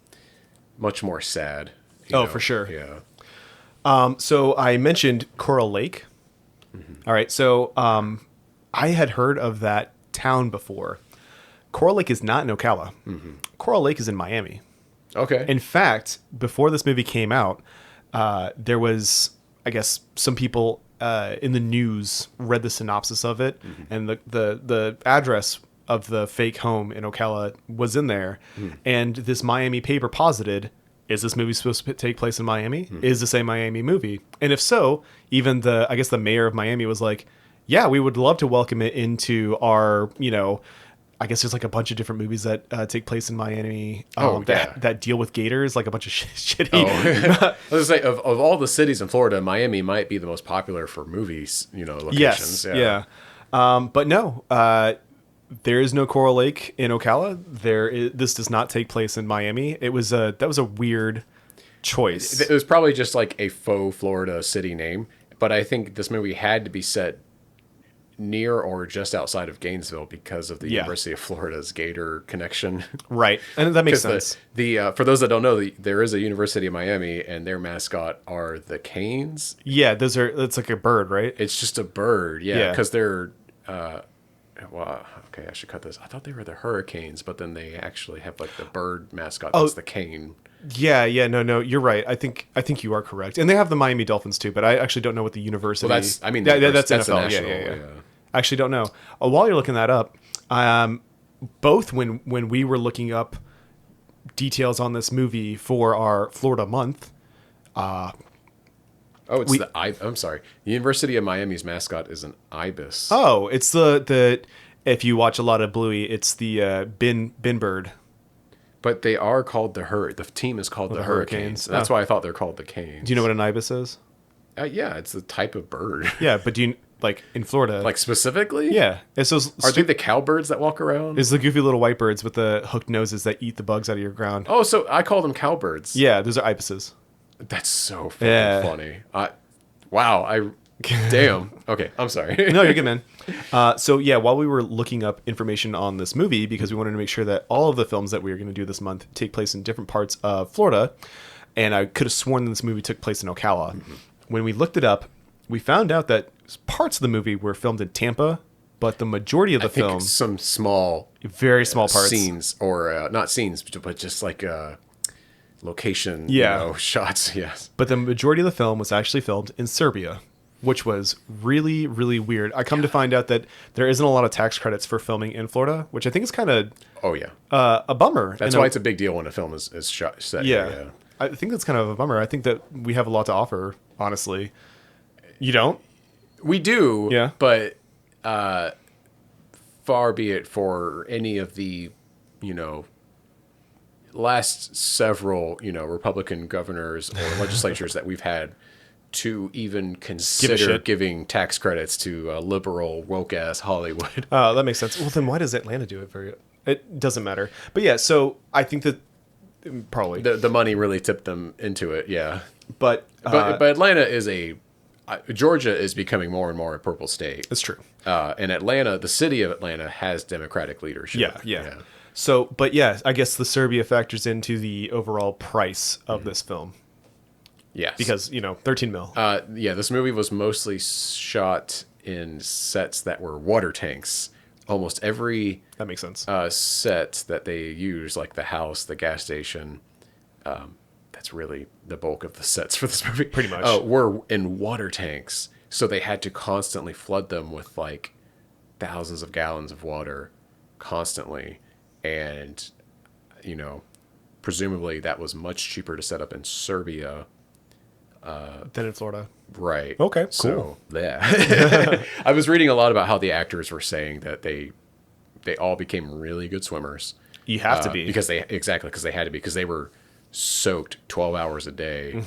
H: much more sad.
G: For sure.
H: Yeah.
G: So I mentioned Coral Lake. All right, so I had heard of that town before. Coral Lake is not in Ocala. Coral Lake is in Miami.
H: Okay.
G: In fact, before this movie came out, there was, I guess, some people in the news read the synopsis of it, and the address of the fake home in Ocala was in there, and this Miami paper posited, is this movie supposed to take place in Miami? Is this a Miami movie? And if so, even the mayor of Miami was like, yeah, we would love to welcome it into our, I guess there's like a bunch of different movies that take place in Miami that deal with gators, like a bunch of shitty.
H: I was gonna say of all the cities in Florida, Miami might be the most popular for movies. Locations.
G: Yes, yeah. But no, there is no Coral Lake in Ocala. This does not take place in Miami. That was a weird choice.
H: It was probably just like a faux Florida city name, but I think this movie had to be set near or just outside of Gainesville because of the University of Florida's Gator connection.
G: Right, and that makes sense.
H: For those that don't know, there is a University of Miami, and their mascot are the canes.
G: Yeah, it's like a bird, right?
H: It's just a bird,
G: Yeah.
H: because they're. Well, okay, I should cut this. I thought they were the Hurricanes, but then they actually have like the bird mascot. That's the cane.
G: Yeah, no, you're right. I think you are correct, and they have the Miami Dolphins too. But I actually don't know what the university.
H: Well, that's
G: NFL.
H: the national,
G: Yeah. I actually don't know. While you're looking that up, Both when we were looking up details on this movie for our Florida month.
H: Oh, it's I'm sorry. The University of Miami's mascot is an ibis.
G: Oh, it's the if you watch a lot of Bluey, it's the bin bird.
H: But they are called the team is called the Hurricanes. That's why I thought they're called the Canes.
G: Do you know what an ibis is?
H: Yeah, it's the type of bird.
G: Yeah, but do you like in Florida?
H: Like specifically?
G: Yeah, it's those.
H: Are they the cowbirds that walk around?
G: It's the goofy little white birds with the hooked noses that eat the bugs out of your ground.
H: Oh, so I call them cowbirds.
G: Yeah, those are ibises.
H: That's so funny. Wow, damn. Okay, I'm sorry.
G: No, you're good, man. So yeah, while we were looking up information on this movie, because we wanted to make sure that all of the films that we were going to do this month take place in different parts of Florida, and I could have sworn that this movie took place in Ocala. Mm-hmm. When we looked it up, we found out that parts of the movie were filmed in Tampa, but the majority of the film,
H: some small,
G: very small parts,
H: scenes, or not scenes, but just like location, shots. Yes,
G: but the majority of the film was actually filmed in Serbia, which was really, really weird. I come to find out that there isn't a lot of tax credits for filming in Florida, which I think is kind of a bummer.
H: That's why it's a big deal when a film is set.
G: Yeah. I think that's kind of a bummer. I think that we have a lot to offer, honestly. You don't?
H: We do,
G: yeah.
H: But far be it for any of the, last several, Republican governors or legislatures that we've had to even consider giving tax credits to liberal, woke-ass Hollywood.
G: Oh, that makes sense. Well, then why does Atlanta do it? It doesn't matter. But yeah, so I think that probably
H: the money really tipped them into it, yeah.
G: But
H: Atlanta is Georgia is becoming more and more a purple state.
G: That's true.
H: And Atlanta, the city of Atlanta, has Democratic leadership.
G: Yeah. So, but yeah, I guess the Serbia factors into the overall price of this film.
H: Yes.
G: Because, 13 mil.
H: This movie was mostly shot in sets that were water tanks. Almost every
G: that makes sense.
H: Set that they use, like the house, the gas station, that's really the bulk of the sets for this movie.
G: Pretty much.
H: Were in water tanks. So they had to constantly flood them with like thousands of gallons of water constantly. And, presumably that was much cheaper to set up in Serbia
G: than in Florida.
H: Right.
G: Okay,
H: cool. So, yeah. I was reading a lot about how the actors were saying that they all became really good swimmers.
G: You have to be.
H: Because they had to be, because they were soaked 12 hours a day,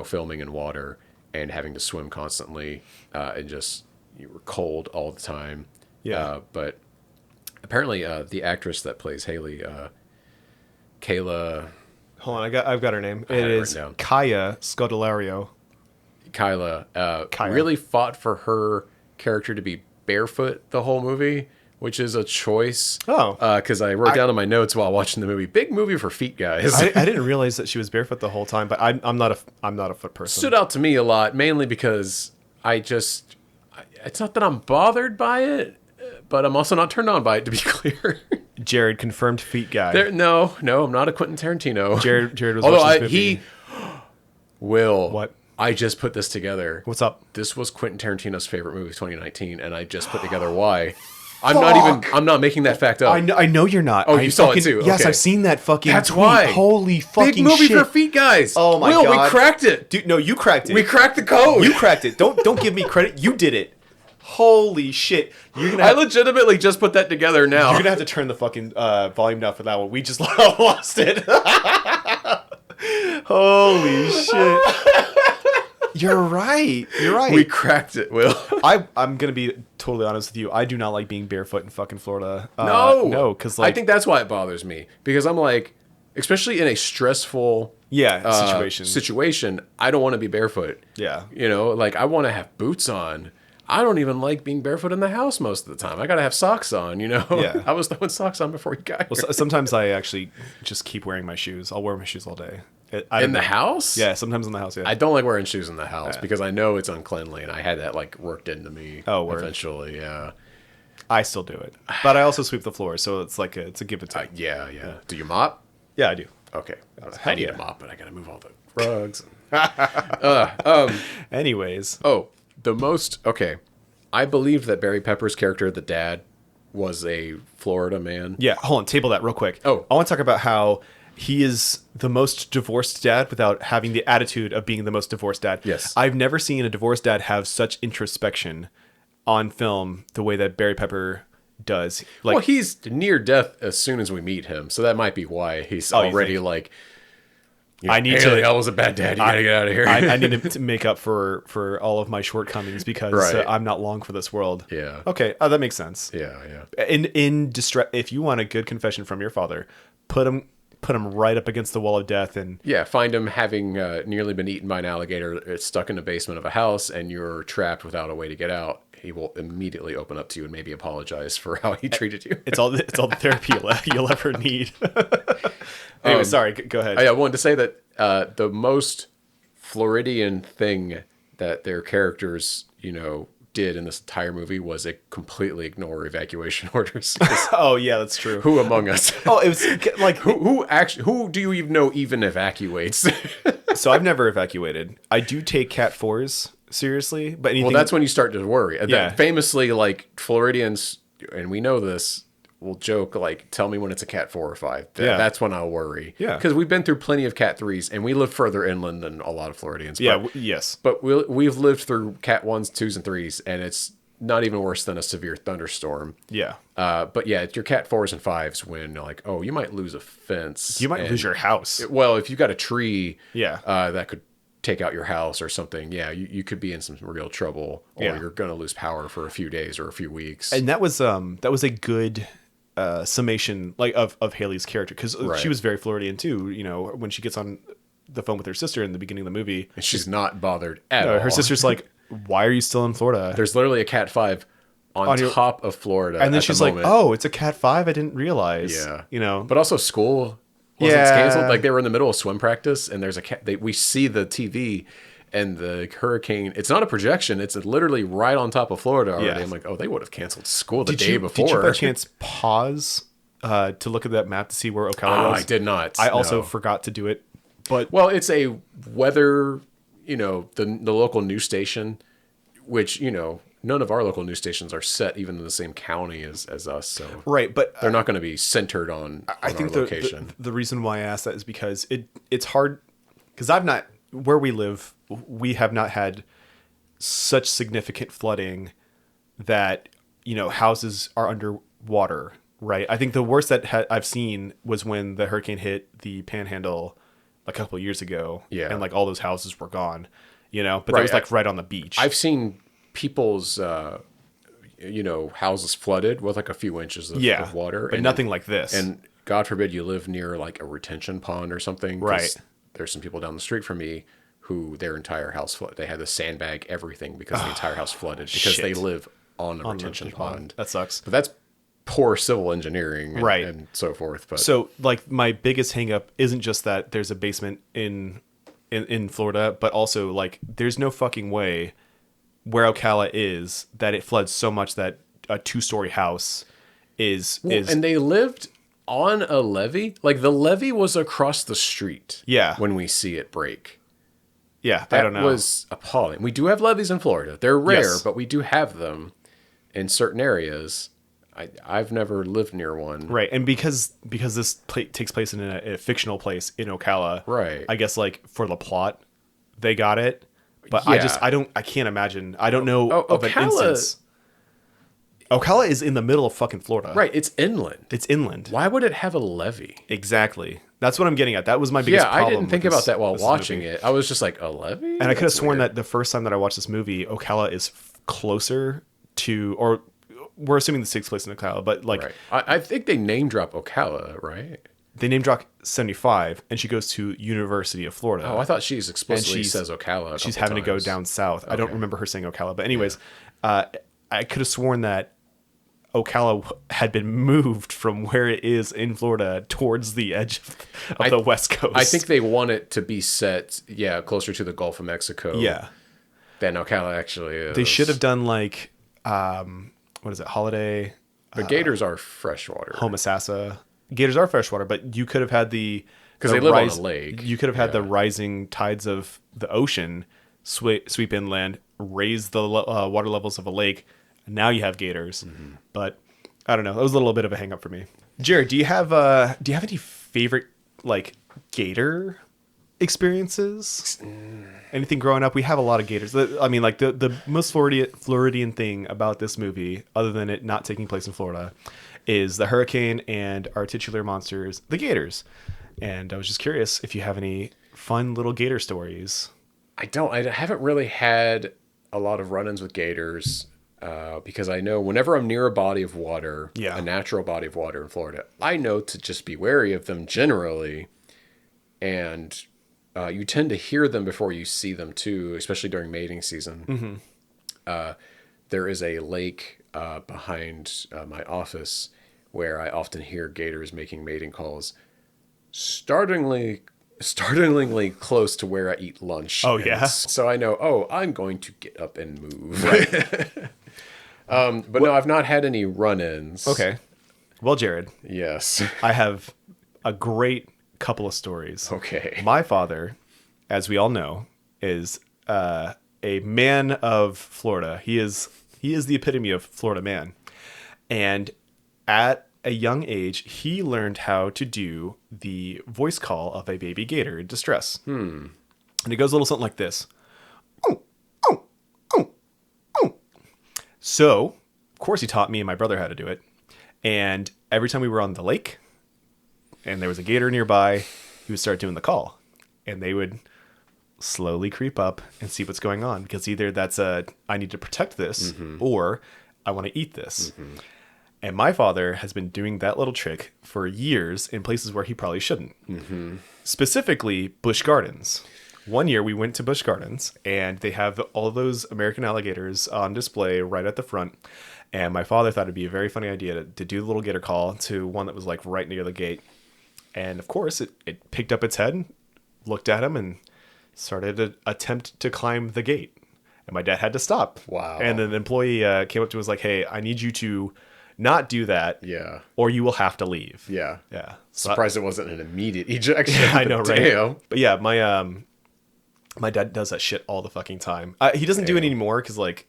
H: filming in water and having to swim constantly, and just you were cold all the time.
G: Yeah.
H: But apparently the actress that plays Haley, Kayla...
G: Hold on, I've got her name. It is Kaya Scodelario.
H: Kyla really fought for her character to be barefoot the whole movie, which is a choice.
G: Oh.
H: Because I wrote down in my notes while watching the movie, big movie for feet guys.
G: I didn't realize that she was barefoot the whole time, but I'm not a foot person.
H: Stood out to me a lot, mainly because it's not that I'm bothered by it, but I'm also not turned on by it, to be clear.
G: Jared, confirmed feet guy.
H: No, I'm not a Quentin Tarantino.
G: Jared was watching this movie.
H: Will.
G: What?
H: I just put this together.
G: What's up?
H: This was Quentin Tarantino's favorite movie of 2019, and I just put together why. I'm not making that fact up.
G: I know you're not.
H: Oh, you saw it too.
G: Yes,
H: okay.
G: I've seen that fucking
H: That's
G: tweet.
H: why.
G: Holy fucking
H: big movie
G: shit.
H: for feet guys.
G: Oh my
H: God.
G: God.
H: We cracked it.
G: Dude, no, you cracked it.
H: We cracked the code.
G: You cracked it. Don't give me credit. You did it. Holy shit.
H: I legitimately just put that together now.
G: You're gonna have to turn the fucking volume down for that one. We just lost it. Holy shit. You're right.
H: We cracked it, Will.
G: I'm gonna be totally honest with you. I do not like being barefoot in fucking Florida.
H: No,
G: because
H: I think that's why it bothers me, because I'm like, especially in a stressful situation, I don't want to be barefoot.
G: Yeah,
H: I want to have boots on. I don't even like being barefoot in the house most of the time. I gotta have socks on.
G: Yeah.
H: I was throwing socks on before you got here.
G: Well, sometimes I actually just keep wearing my shoes. I'll wear my shoes all day.
H: In the house?
G: Yeah, sometimes in the house. Yeah,
H: I don't like wearing shoes in the house because I know it's uncleanly, and I had that worked into me.
G: Oh, word.
H: Eventually, yeah.
G: I still do it, but I also sweep the floor, so it's it's a give and take.
H: Yeah. Do you mop?
G: Yeah, I do.
H: Okay, I need a mop, but I gotta move all the rugs.
G: Anyways,
H: I believe that Barry Pepper's character, the dad, was a Florida man.
G: Yeah, hold on, table that real quick.
H: Oh.
G: I want to talk about how he is the most divorced dad without having the attitude of being the most divorced dad.
H: Yes.
G: I've never seen a divorced dad have such introspection on film the way that Barry Pepper does. Like,
H: Well, he's near death as soon as we meet him, so that might be why he's
G: you
H: already
G: think?
H: like.
G: I need
H: Haley,
G: to.
H: I was a bad dad. You gotta get out of here.
G: I need to make up for all of my shortcomings because
H: Right.
G: I'm not long for this world.
H: Yeah.
G: Okay. Oh, that makes sense.
H: yeah.
G: In distress, if you want a good confession from your father, put him right up against the wall of death and
H: Yeah, find him having nearly been eaten by an alligator. It's stuck in the basement of a house, and you're trapped without a way to get out. He will immediately open up to you and maybe apologize for how he treated you.
G: it's all the therapy you'll ever need. Anyway, sorry. Go ahead.
H: I wanted to say that the most Floridian thing that their characters, did in this entire movie was completely ignore evacuation orders.
G: Oh yeah, that's true.
H: Who among us?
G: Oh, it was like
H: Who do you even know even evacuates?
G: So I've never evacuated. I do take Cat 4s seriously, but anything.
H: Well, that's when you start to worry.
G: Yeah.
H: Famously, like Floridians, and we know this, will joke like, "Tell me when it's a Cat 4 or 5."
G: Yeah.
H: That's when I'll worry.
G: Yeah.
H: Because we've been through plenty of Cat 3s, and we live further inland than a lot of Floridians.
G: Yeah.
H: But,
G: Yes.
H: but we've lived through Cat 1s, 2s, and 3s, and it's not even worse than a severe thunderstorm.
G: Yeah.
H: But yeah, it's your Cat 4s and 5s when you're like, oh, you might lose a fence.
G: You might
H: and-
G: lose your house.
H: Well, if you got a tree,
G: Yeah.
H: that could take out your house or something, yeah, you could be in some real trouble, or
G: Yeah.
H: you're gonna lose power for a few days or a few weeks.
G: And that was a good summation like of Haley's character because
H: Right.
G: she was very Floridian too. When she gets on the phone with her sister in the beginning of the movie,
H: And she's not bothered at all.
G: her sister's like, "Why are you still in Florida?"
H: There's literally a Cat 5 on
G: your-
H: top of Florida,
G: and then
H: at
G: she's
H: the
G: like,
H: moment.
G: "Oh, it's a Cat 5. I didn't realize."
H: Yeah, but also school wasn't
G: Yeah.
H: canceled. Like they were in the middle of swim practice, and there's a cat. We see the TV. And the hurricane, it's not a projection. It's literally right on top of Florida already.
G: Yeah.
H: I'm like, oh, they would have canceled school the day
G: Did
H: before.
G: you by chance pause to look at that map to see where Ocala was?
H: I did not.
G: I also
H: no.
G: forgot to do it. But
H: Well, it's a weather, the local news station, which, none of our local news stations are set even in the same county as us. So
G: right, but
H: they're not going to be centered on
G: I think
H: our location.
G: the reason why I asked that is because it's hard because I've not where we live we have not had such significant flooding that houses are underwater, right? I think the worst that I've seen was when the hurricane hit the Panhandle a couple of years ago,
H: Yeah.
G: and like all those houses were gone, but that
H: Right.
G: was like right on the beach.
H: I've seen people's, houses flooded with like a few inches of water.
G: but nothing like this.
H: And God forbid you live near like a retention pond or something. 'cause
G: Right.
H: There's some people down the street from me who their entire house flooded. They had to sandbag everything because the entire house flooded because they
G: shit.
H: live on a
G: On the
H: retention
G: pond.
H: pond.
G: That sucks.
H: But that's poor civil engineering and,
G: Right.
H: and so forth. But
G: So like my biggest hang up isn't just that there's a basement in Florida, but also like there's no fucking way where Ocala is that it floods so much that a 2-story house is
H: and they lived on a levee. Like the levee was across the street.
G: Yeah.
H: When we see it break.
G: yeah,
H: That
G: I don't know.
H: was appalling. We do have levees in Florida. They're rare,
G: Yes.
H: but we do have them in certain areas. I've never lived near one.
G: Right, and because this takes place in a fictional place in Ocala,
H: Right.
G: I guess like for the plot, they got it, but
H: Yeah.
G: I can't imagine. I don't know
H: Oh,
G: of an
H: Ocala-
G: instance. Ocala is in the middle of fucking Florida.
H: Right, it's inland.
G: It's inland.
H: Why would it have a levee?
G: Exactly. That's what I'm getting at. That was my biggest
H: Yeah,
G: problem.
H: I didn't think
G: with
H: about that while
G: this
H: watching
G: movie.
H: it. I was just like, a levee?
G: And I could have sworn that the first time that I watched this movie, Ocala is closer to, or we're assuming this takes place in Ocala, but like
H: Right. I think they name drop Ocala, right?
G: they name drop 75, and she goes to University of Florida.
H: Oh, I thought she's explicitly
G: she's-
H: says Ocala.
G: She's
H: couple
G: having to go
H: times.
G: down south. I don't
H: Okay.
G: remember her saying Ocala, but anyways, I could have sworn that Ocala had been moved from where it is in Florida towards the edge of the West Coast.
H: I think they want it to be set, closer to the Gulf of Mexico.
G: yeah,
H: Than Ocala actually is.
G: they should have done like what is it, Holiday,
H: But gators are freshwater.
G: Homosassa. Gators are freshwater, but you could have had the
H: 'Cause they live on a lake.
G: You could have had the
H: Yeah.
G: rising tides of the ocean sweep inland, raise the water levels of a lake, and now you have gators.
H: Mm-hmm.
G: But I don't know. That was a little bit of a hang up for me. Jared, do you have any favorite like gator experiences? Anything growing up? We have a lot of gators. I mean, like the most Floridian thing about this movie, other than it not taking place in Florida, is the hurricane and our titular monsters, the gators. And I was just curious if you have any fun little gator stories.
H: I don't. I haven't really had a lot of run-ins with gators because I know whenever I'm near a body of water, a natural body of water in Florida, I know to just be wary of them generally. And you tend to hear them before you see them too, especially during mating season. There is a lake behind my office where I often hear gators making mating calls, startlingly close to where I eat lunch.
G: Oh, yeah?
H: So I know, I'm going to get up and move. Right. But no, I've not had any run-ins.
G: Okay. Well, Jared.
H: Yes.
G: I have a great couple of stories.
H: Okay.
G: My father, as we all know, is a man of Florida. He is the epitome of Florida man. And at a young age, he learned how to do the voice call of a baby gator in distress. And it goes a little something like this. Oh, oh, oh, oh. So, of course, he taught me and my brother how to do it. And every time we were on the lake and there was a gator nearby, he would start doing the call. And they would slowly creep up and see what's going on. Because either that's I need to protect this, or I want to eat this. And my father has been doing that little trick for years in places where he probably shouldn't. Specifically, Busch Gardens. One year we went to Busch Gardens and they have all those American alligators on display right at the front. And my father thought it'd be a very funny idea to do the little gator call to one that was like right near the gate. And of course it picked up its head, looked at him, and started to attempt to climb the gate. And my dad had to stop.
H: Wow.
G: And an employee came up to us like, hey, I need you to not do that.
H: Yeah.
G: Or you will have to leave.
H: Yeah.
G: Yeah.
H: Surprised it wasn't an immediate ejection.
G: I know, right?
H: Damn.
G: But yeah, my dad does that shit all the fucking time. He doesn't do it anymore because, like,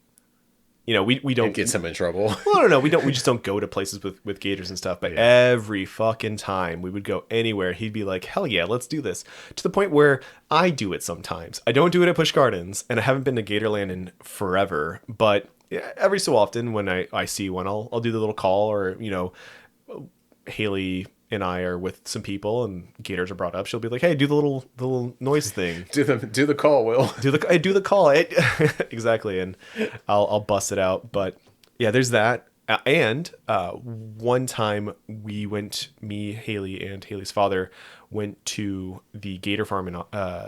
G: you know, we don't
H: It gets him in trouble.
G: Well, I don't know. We just don't go to places with gators and stuff. But every fucking time we would go anywhere, he'd be like, "Hell yeah, let's do this." To the point where I do it sometimes. I don't do it at Busch Gardens, and I haven't been to Gatorland in forever. But every so often, when I see one, I'll do the little call, or you know, Haley and I are with some people and gators are brought up. She'll be like, "Hey, do the little noise thing.
H: do the call, Will.
G: Do the call." Exactly, and I'll bust it out. But yeah, there's that. And one time me, Haley, and Haley's father went to the gator farm in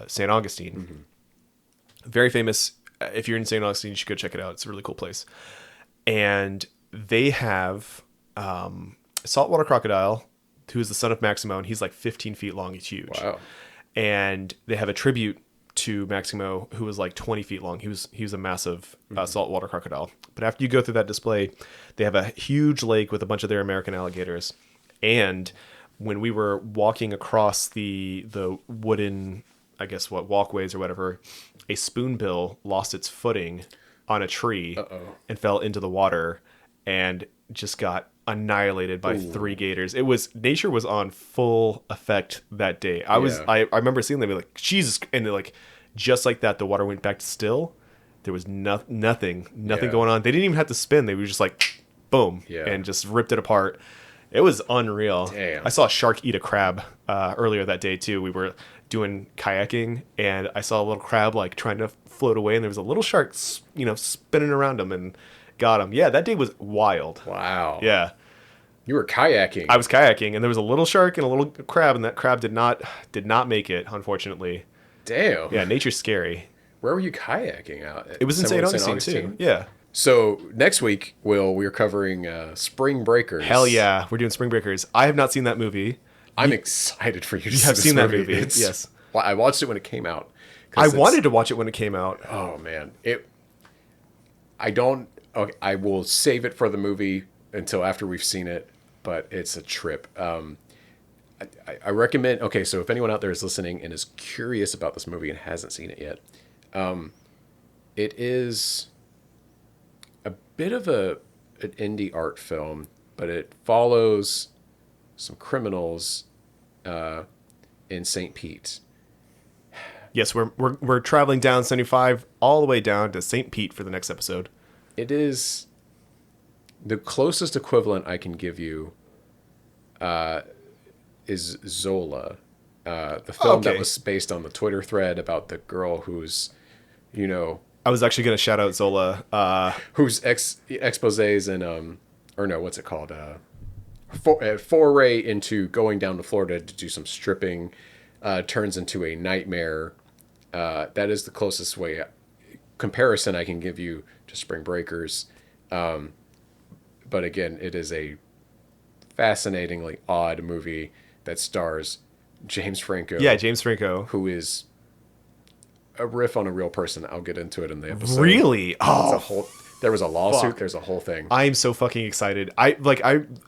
G: St. Augustine. Very famous. If you're in St. Augustine, you should go check it out. It's a really cool place. And they have saltwater crocodile, who is the son of Maximo, and he's like 15 feet long. He's huge.
H: Wow.
G: And they have a tribute to Maximo, who was like 20 feet long. He was a massive saltwater crocodile. But after you go through that display, they have a huge lake with a bunch of their American alligators. And when we were walking across the wooden, I guess walkways or whatever, a spoonbill lost its footing on a tree and fell into the water and just got annihilated by 3 gators. Nature was on full effect that day. I remember seeing them, be like, Jesus, and they're like, just like that, the water went back to still. There was nothing going on. They didn't even have to spin. They were just like, boom, and just ripped it apart. It was unreal.
H: Damn.
G: I saw a shark eat a crab earlier that day too. We were doing kayaking, and I saw a little crab like trying to float away, and there was a little shark, spinning around him and got him. Yeah, that day was wild.
H: Wow.
G: Yeah.
H: You were kayaking.
G: I was kayaking, and there was a little shark and a little crab, and that crab did not make it, unfortunately.
H: Damn.
G: Yeah, nature's scary.
H: Where were you kayaking out?
G: It was in St. Augustine too. Yeah.
H: So next week, we're covering Spring Breakers.
G: Hell yeah, we're doing Spring Breakers. I have not seen that movie.
H: I'm excited for you to see
G: have
H: this
G: seen that
H: movie.
G: movie. Yes.
H: Well, I watched it when it came out.
G: I wanted to watch it when it came out.
H: Oh man, I will save it for the movie until after we've seen it, but it's a trip. I recommend. Okay, so if anyone out there is listening and is curious about this movie and hasn't seen it yet, it is a bit of an indie art film but it follows some criminals in St. Pete.
G: Yes, we're traveling down 75 all the way down to St. Pete for the next episode.
H: It is the closest equivalent I can give you is Zola, the film that was based on the Twitter thread about the girl who's,
G: I was actually going to shout out Zola.
H: whose exposés and or no, what's it called? Foray into going down to Florida to do some stripping turns into a nightmare. That is the closest comparison I can give you to Spring Breakers. But again, it is a fascinatingly odd movie that stars James Franco.
G: Yeah, James Franco.
H: Who is a riff on a real person. I'll get into it in the episode.
G: Really? Oh,
H: there was a lawsuit.
G: fuck.
H: There's a whole thing.
G: I'm so fucking excited. I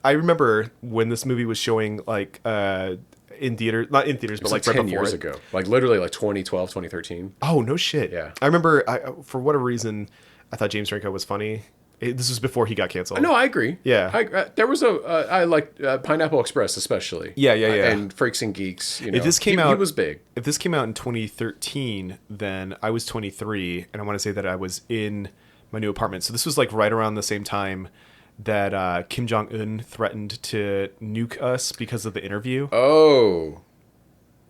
G: remember when this movie was showing in theaters, not in theaters, but like right
H: 10
G: before
H: years
G: it.
H: ago. Like literally like 2012, 2013.
G: Oh, no shit.
H: Yeah.
G: I remember for whatever reason I thought James Franco was funny. This was before he got canceled.
H: No, I agree.
G: Yeah.
H: There was I liked Pineapple Express especially.
G: Yeah.
H: And Freaks and Geeks.
G: If this came out,
H: he was big.
G: If this came out in 2013, then I was 23, and I want to say that I was in my new apartment. So this was like right around the same time that Kim Jong-un threatened to nuke us because of the interview.
H: Oh.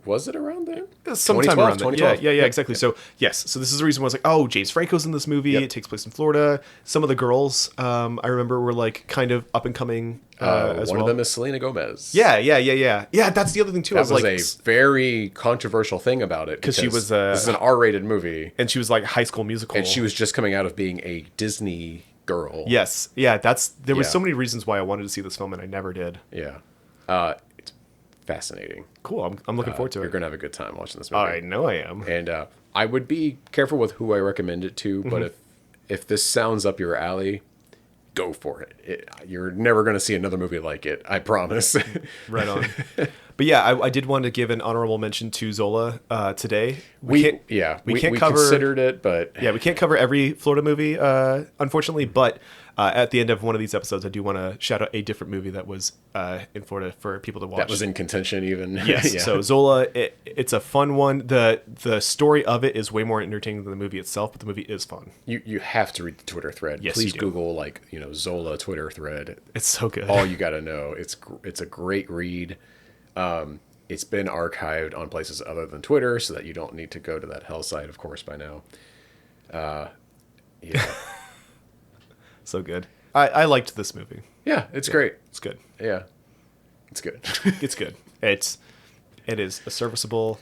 H: Was it around then?
G: Sometime around then.
H: 2012.
G: Yeah, exactly. So yes, so this is the reason why I was like, oh, James Franco's in this movie.
H: Yep.
G: It takes place in Florida. Some of the girls, I remember, were like kind of up and coming as
H: One
G: well.
H: of them is Selena Gomez.
G: Yeah. That's the other thing too.
H: That
G: I was
H: was
G: like,
H: a very controversial thing about it.
G: 'Cause she was,
H: this is an R-rated movie.
G: and she was like High School Musical,
H: And she was just coming out of being a Disney girl.
G: Yes, yeah. There was
H: Yeah.
G: so many reasons why I wanted to see this film, and I never did.
H: Yeah. It's fascinating.
G: Cool. I'm looking forward to
H: You're
G: it.
H: going to have a good time watching this movie.
G: I know I am.
H: And I would be careful with who I recommend it to, but if this sounds up your alley, go for it. You're never going to see another movie like it. I promise.
G: Right on. But yeah, I did want to give an honorable mention to Zola today. We can't cover.
H: Considered it, but
G: Yeah, we can't cover every Florida movie, unfortunately. But at the end of one of these episodes, I do want to shout out a different movie that was in Florida for people to watch.
H: that was in contention even.
G: Yes.
H: Yeah.
G: So Zola, it's a fun one. The story of it is way more entertaining than the movie itself, but the movie is fun.
H: You have to read the Twitter thread.
G: Yes,
H: Please
G: you do.
H: Google Zola Twitter thread.
G: It's so good.
H: All you got to know. It's a great read. It's been archived on places other than Twitter, so that you don't need to go to that hell site, of course, by now. Yeah.
G: So good. I liked this movie.
H: Yeah, it's great.
G: It's good.
H: Yeah. It's good.
G: It's good. It is a serviceable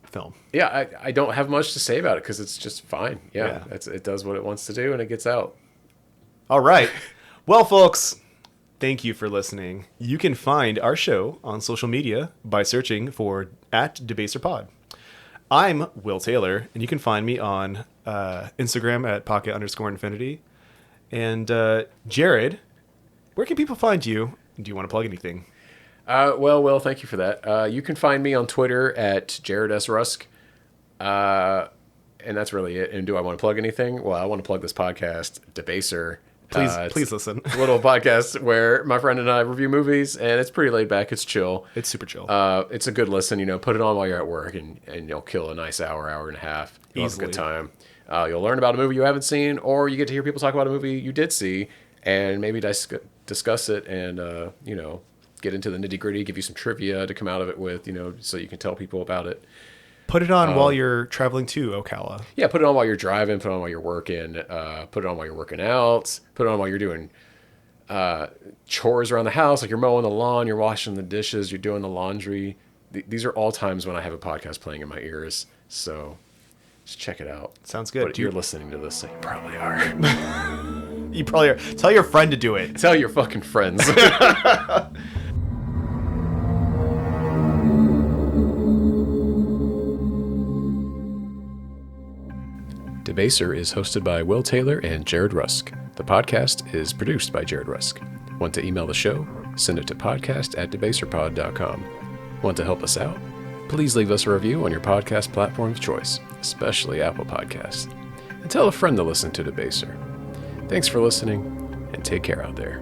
G: film.
H: Yeah, I don't have much to say about it because it's just fine. Yeah,
G: Yeah.
H: it does what it wants to do and it gets out.
G: All right. Well, folks, thank you for listening. You can find our show on social media by searching for @DebaserPod. I'm Will Taylor, and you can find me on Instagram at pocket_infinity. And Jared, where can people find you? Do you want to plug anything?
H: Well, thank you for that. You can find me on Twitter at Jared S. Rusk. And that's really it. And do I want to plug anything? Well, I want to plug this podcast, Debaser.
G: Please listen.
H: It's a little podcast where my friend and I review movies, and it's pretty laid back. It's chill.
G: It's super chill.
H: It's a good listen. Put it on while you're at work, and you'll kill a nice hour and a half. You'll have a
G: Easily.
H: good time. You'll learn about a movie you haven't seen, or you get to hear people talk about a movie you did see, and maybe discuss it, and get into the nitty gritty. Give you some trivia to come out of it with, so you can tell people about it.
G: Put it on while you're traveling to Ocala.
H: Yeah, put it on while you're driving. Put it on while you're working. Put it on while you're working out. Put it on while you're doing chores around the house, like you're mowing the lawn, you're washing the dishes, you're doing the laundry. These are all times when I have a podcast playing in my ears. So just check it out.
G: Sounds good.
H: But if you're listening to this, so you probably are.
G: You probably are. Tell your friend to do it.
H: Tell your fucking friends. Debaser is hosted by Will Taylor and Jared Rusk. The podcast is produced by Jared Rusk. Want to email the show? Send it to podcast@debaserpod.com. Want to help us out? Please leave us a review on your podcast platform of choice, especially Apple Podcasts. And tell a friend to listen to Debaser. Thanks for listening, and take care out there.